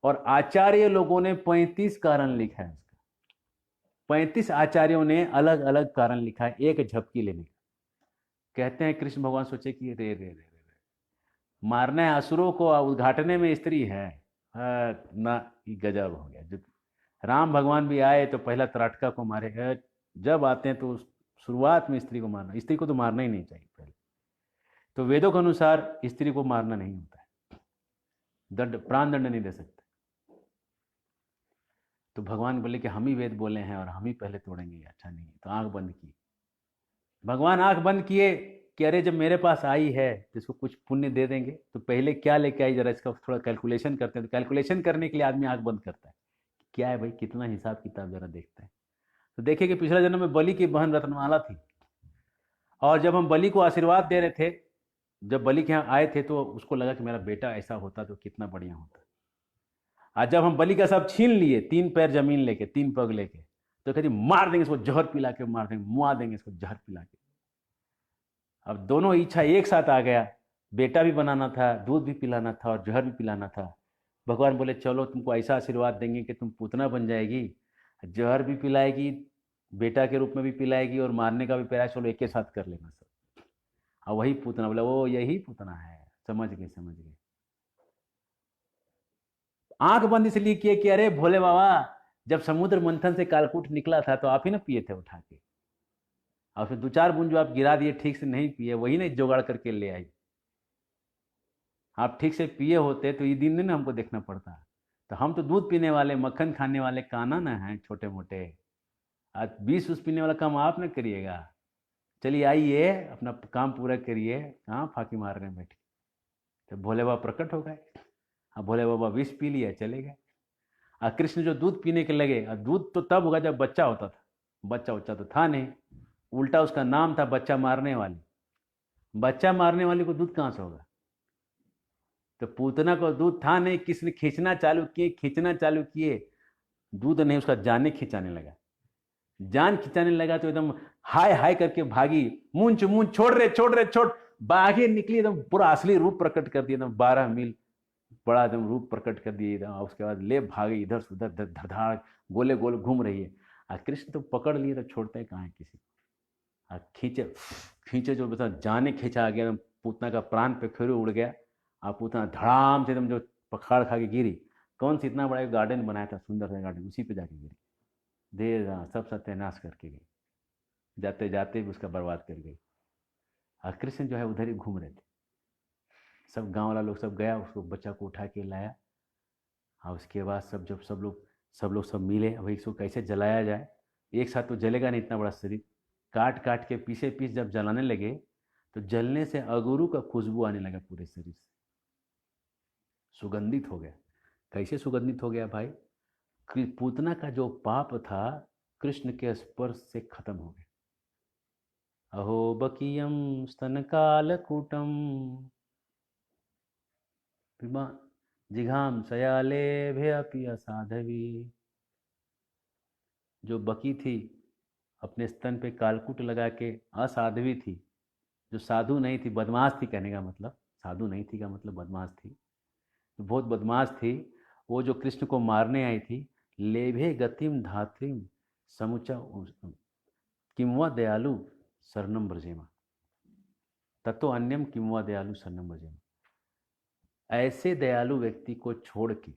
और आचार्य लोगों ने 35 कारण लिखा है उसका। 35 आचार्यों ने अलग अलग कारण लिखा है एक झपकी लेने का। कहते हैं कृष्ण भगवान सोचे कि रे मारना है असुरों को, उद्घाटने में स्त्री है। ना, ये गजब हो गया। जो राम भगवान भी आए तो पहला तराटका को मारे, जब आते हैं तो शुरुआत में स्त्री को मारना, स्त्री को तो मारना ही नहीं चाहिए पहले। तो वेदों के अनुसार स्त्री को मारना नहीं होता है, दंड, प्राण दंड नहीं दे सकते। तो भगवान बोले कि हम ही वेद बोले हैं और हम ही पहले तोड़ेंगे, अच्छा नहीं है। तो आंख बंद की, भगवान आंख बंद किए कि अरे जब मेरे पास आई है तो इसको कुछ पुण्य दे देंगे, तो पहले क्या लेके आई जरा इसका थोड़ा कैलकुलेशन करते हैं। तो कैलकुलेशन करने के लिए आदमी आंख बंद करता है, क्या है भाई कितना हिसाब किताब जरा देखता है। तो देखिए कि पिछले जन्म में बलि की बहन रत्नमाला थी, और जब हम बलि को आशीर्वाद दे रहे थे, जब बलि के यहाँ आए थे तो उसको लगा कि मेरा बेटा ऐसा होता तो कितना बढ़िया होता। आज जब हम बलि का सब छीन लिए, 3 पैर जमीन लेके, 3 पग लेके, तो कहती मार देंगे इसको, जहर पिला के मार देंगे, मुआ देंगे इसको जहर पिला के। अब दोनों इच्छा एक साथ आ गया, बेटा भी बनाना था, दूध भी पिलाना था और जहर भी पिलाना था। भगवान बोले चलो तुमको ऐसा आशीर्वाद देंगे कि तुम पूतना बन जाएगी, जहर भी पिलाएगी, बेटा के रूप में भी पिलाएगी और मारने का भी प्रयास, चलो एक ही साथ कर लेना सब। और वही पूतना बोला, वो यही पूतना है, समझ गए समझ गए। आंख बंद इसलिए किए कि अरे भोले बाबा, जब समुद्र मंथन से कालकूट निकला था तो आप ही ना पिए थे उठा के, और फिर 2-4 बूंद जो आप गिरा दिए ठीक से नहीं पिए, वही ना जुगाड़ करके ले आई। आप ठीक से पिए होते तो ये दिन नहीं ना हमको देखना पड़ता। तो हम तो दूध पीने वाले, मक्खन खाने वाले काना ना हैं छोटे मोटे। आज 20 पीने वाला काम आप ना करिएगा। चलिए आइए अपना काम पूरा करिए, कहाँ फांकी मार रहे हैं बैठे। तो भोले बाबा प्रकट हो गए, अब भोले बाबा विष पी लिया चले गए। और कृष्ण जो दूध पीने के लगे, और दूध तो तब होगा जब बच्चा होता था, बच्चा उच्चा तो था नहीं, उल्टा उसका नाम था बच्चा मारने वाली। बच्चा मारने वाली को दूध कहाँ से होगा? तो पूतना को दूध था नहीं, किसने खींचना चालू किए, खींचना चालू किए, दूध नहीं, उसका जाने खिंचाने लगा। जान खिंचाने लगा तो एकदम हाय हाय करके भागी, मूंछ मूंछ छोड़ रहे छोड़ रहे छोड़, बागे निकली, एकदम पूरा असली रूप प्रकट कर दिया, एकदम 12 मील बड़ा एकदम रूप प्रकट कर दिए एकदम। उसके बाद ले भागे इधर से उधर, धड़ाड़ गोले गोले घूम रही है। और कृष्ण तो पकड़ लिए तो छोड़ते कहाँ है किसी को। और खींचे खींचे जो बता जाने खींचा आ गया, एकदम पूतना का प्राण पे फिर उड़ गया। और पूतना धड़ाम से एकदम जो पखाड़ खा के गिरी। कौन सी इतना बड़ा गार्डन बनाया था, सुंदर सा गार्डन, उसी पे जाके गिरी। देर रात सब सत्यानाश करके गई, जाते जाते भी उसका बर्बाद कर गई। और कृष्ण जो है उधर ही घूम रहे थे, सब गांव वाला लोग सब गया, उसको बच्चा को उठा के लाया। और उसके बाद सब मिले, अब इसको कैसे जलाया जाए, एक साथ तो जलेगा नहीं इतना बड़ा शरीर, काट काट के पीसे पीस जब जलाने लगे तो जलने से अगुरु का खुशबू आने लगा पूरे शरीर से, सुगंधित हो गया। कैसे सुगंधित हो गया भाई, पूतना का जो पाप था कृष्ण के स्पर्श से खत्म हो गया। अहो बकियम स्तन कालकूटम पिबा जिघाम सयाले भेयपि साधवी। जो बकी थी अपने स्तन पे कालकूट लगा के असाध्वी थी, जो साधु नहीं थी, बदमाश थी, कहने का मतलब साधु नहीं थी का मतलब बदमाश थी, जो बहुत बदमाश थी, वो जो कृष्ण को मारने आई थी, लेभे गतिम धात्रिम समुचा किंवा दयालु शरणम ब्रजेमा, तत्व अन्यम किंवा दयालु शरणम ब्रजेमा। ऐसे दयालु व्यक्ति को छोड़ के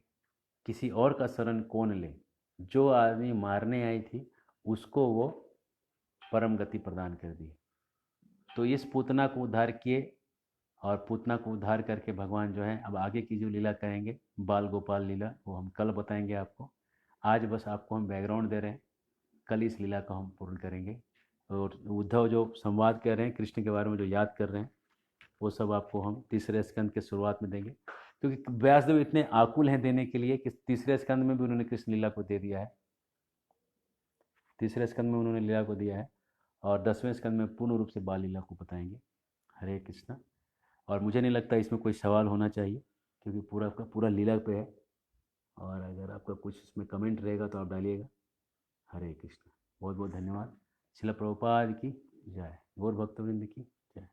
किसी और का शरण कौन ले। जो आदमी मारने आई थी उसको वो परम गति प्रदान कर दी। तो इस पूतना को उद्धार किए, और पूतना को उद्धार करके भगवान जो है अब आगे की जो लीला करेंगे, बाल गोपाल लीला, वो हम कल बताएंगे आपको। आज बस आपको हम बैकग्राउंड दे रहे हैं, कल इस लीला को हम पूर्ण करेंगे। और उद्धव जो संवाद कर रहे हैं कृष्ण के बारे में, जो याद कर रहे हैं, वो सब आपको हम तीसरे स्कंद के शुरुआत में देंगे, क्योंकि व्यासदेव इतने आकुल हैं देने के लिए कि तीसरे स्कंद में भी उन्होंने कृष्ण लीला को दे दिया है, तीसरे स्कंद में उन्होंने लीला को दिया है, और 10वें स्कंद में पूर्ण रूप से बाल लीला को बताएंगे। हरे कृष्णा। और मुझे नहीं लगता इसमें कोई सवाल होना चाहिए, क्योंकि पूरा का पूरा लीला पे है। और अगर आपका कुछ इसमें कमेंट रहेगा तो आप डालिएगा। हरे कृष्ण। बहुत बहुत धन्यवाद। शिला प्रभुपाद की जय। गौर भक्तवृंद की जय।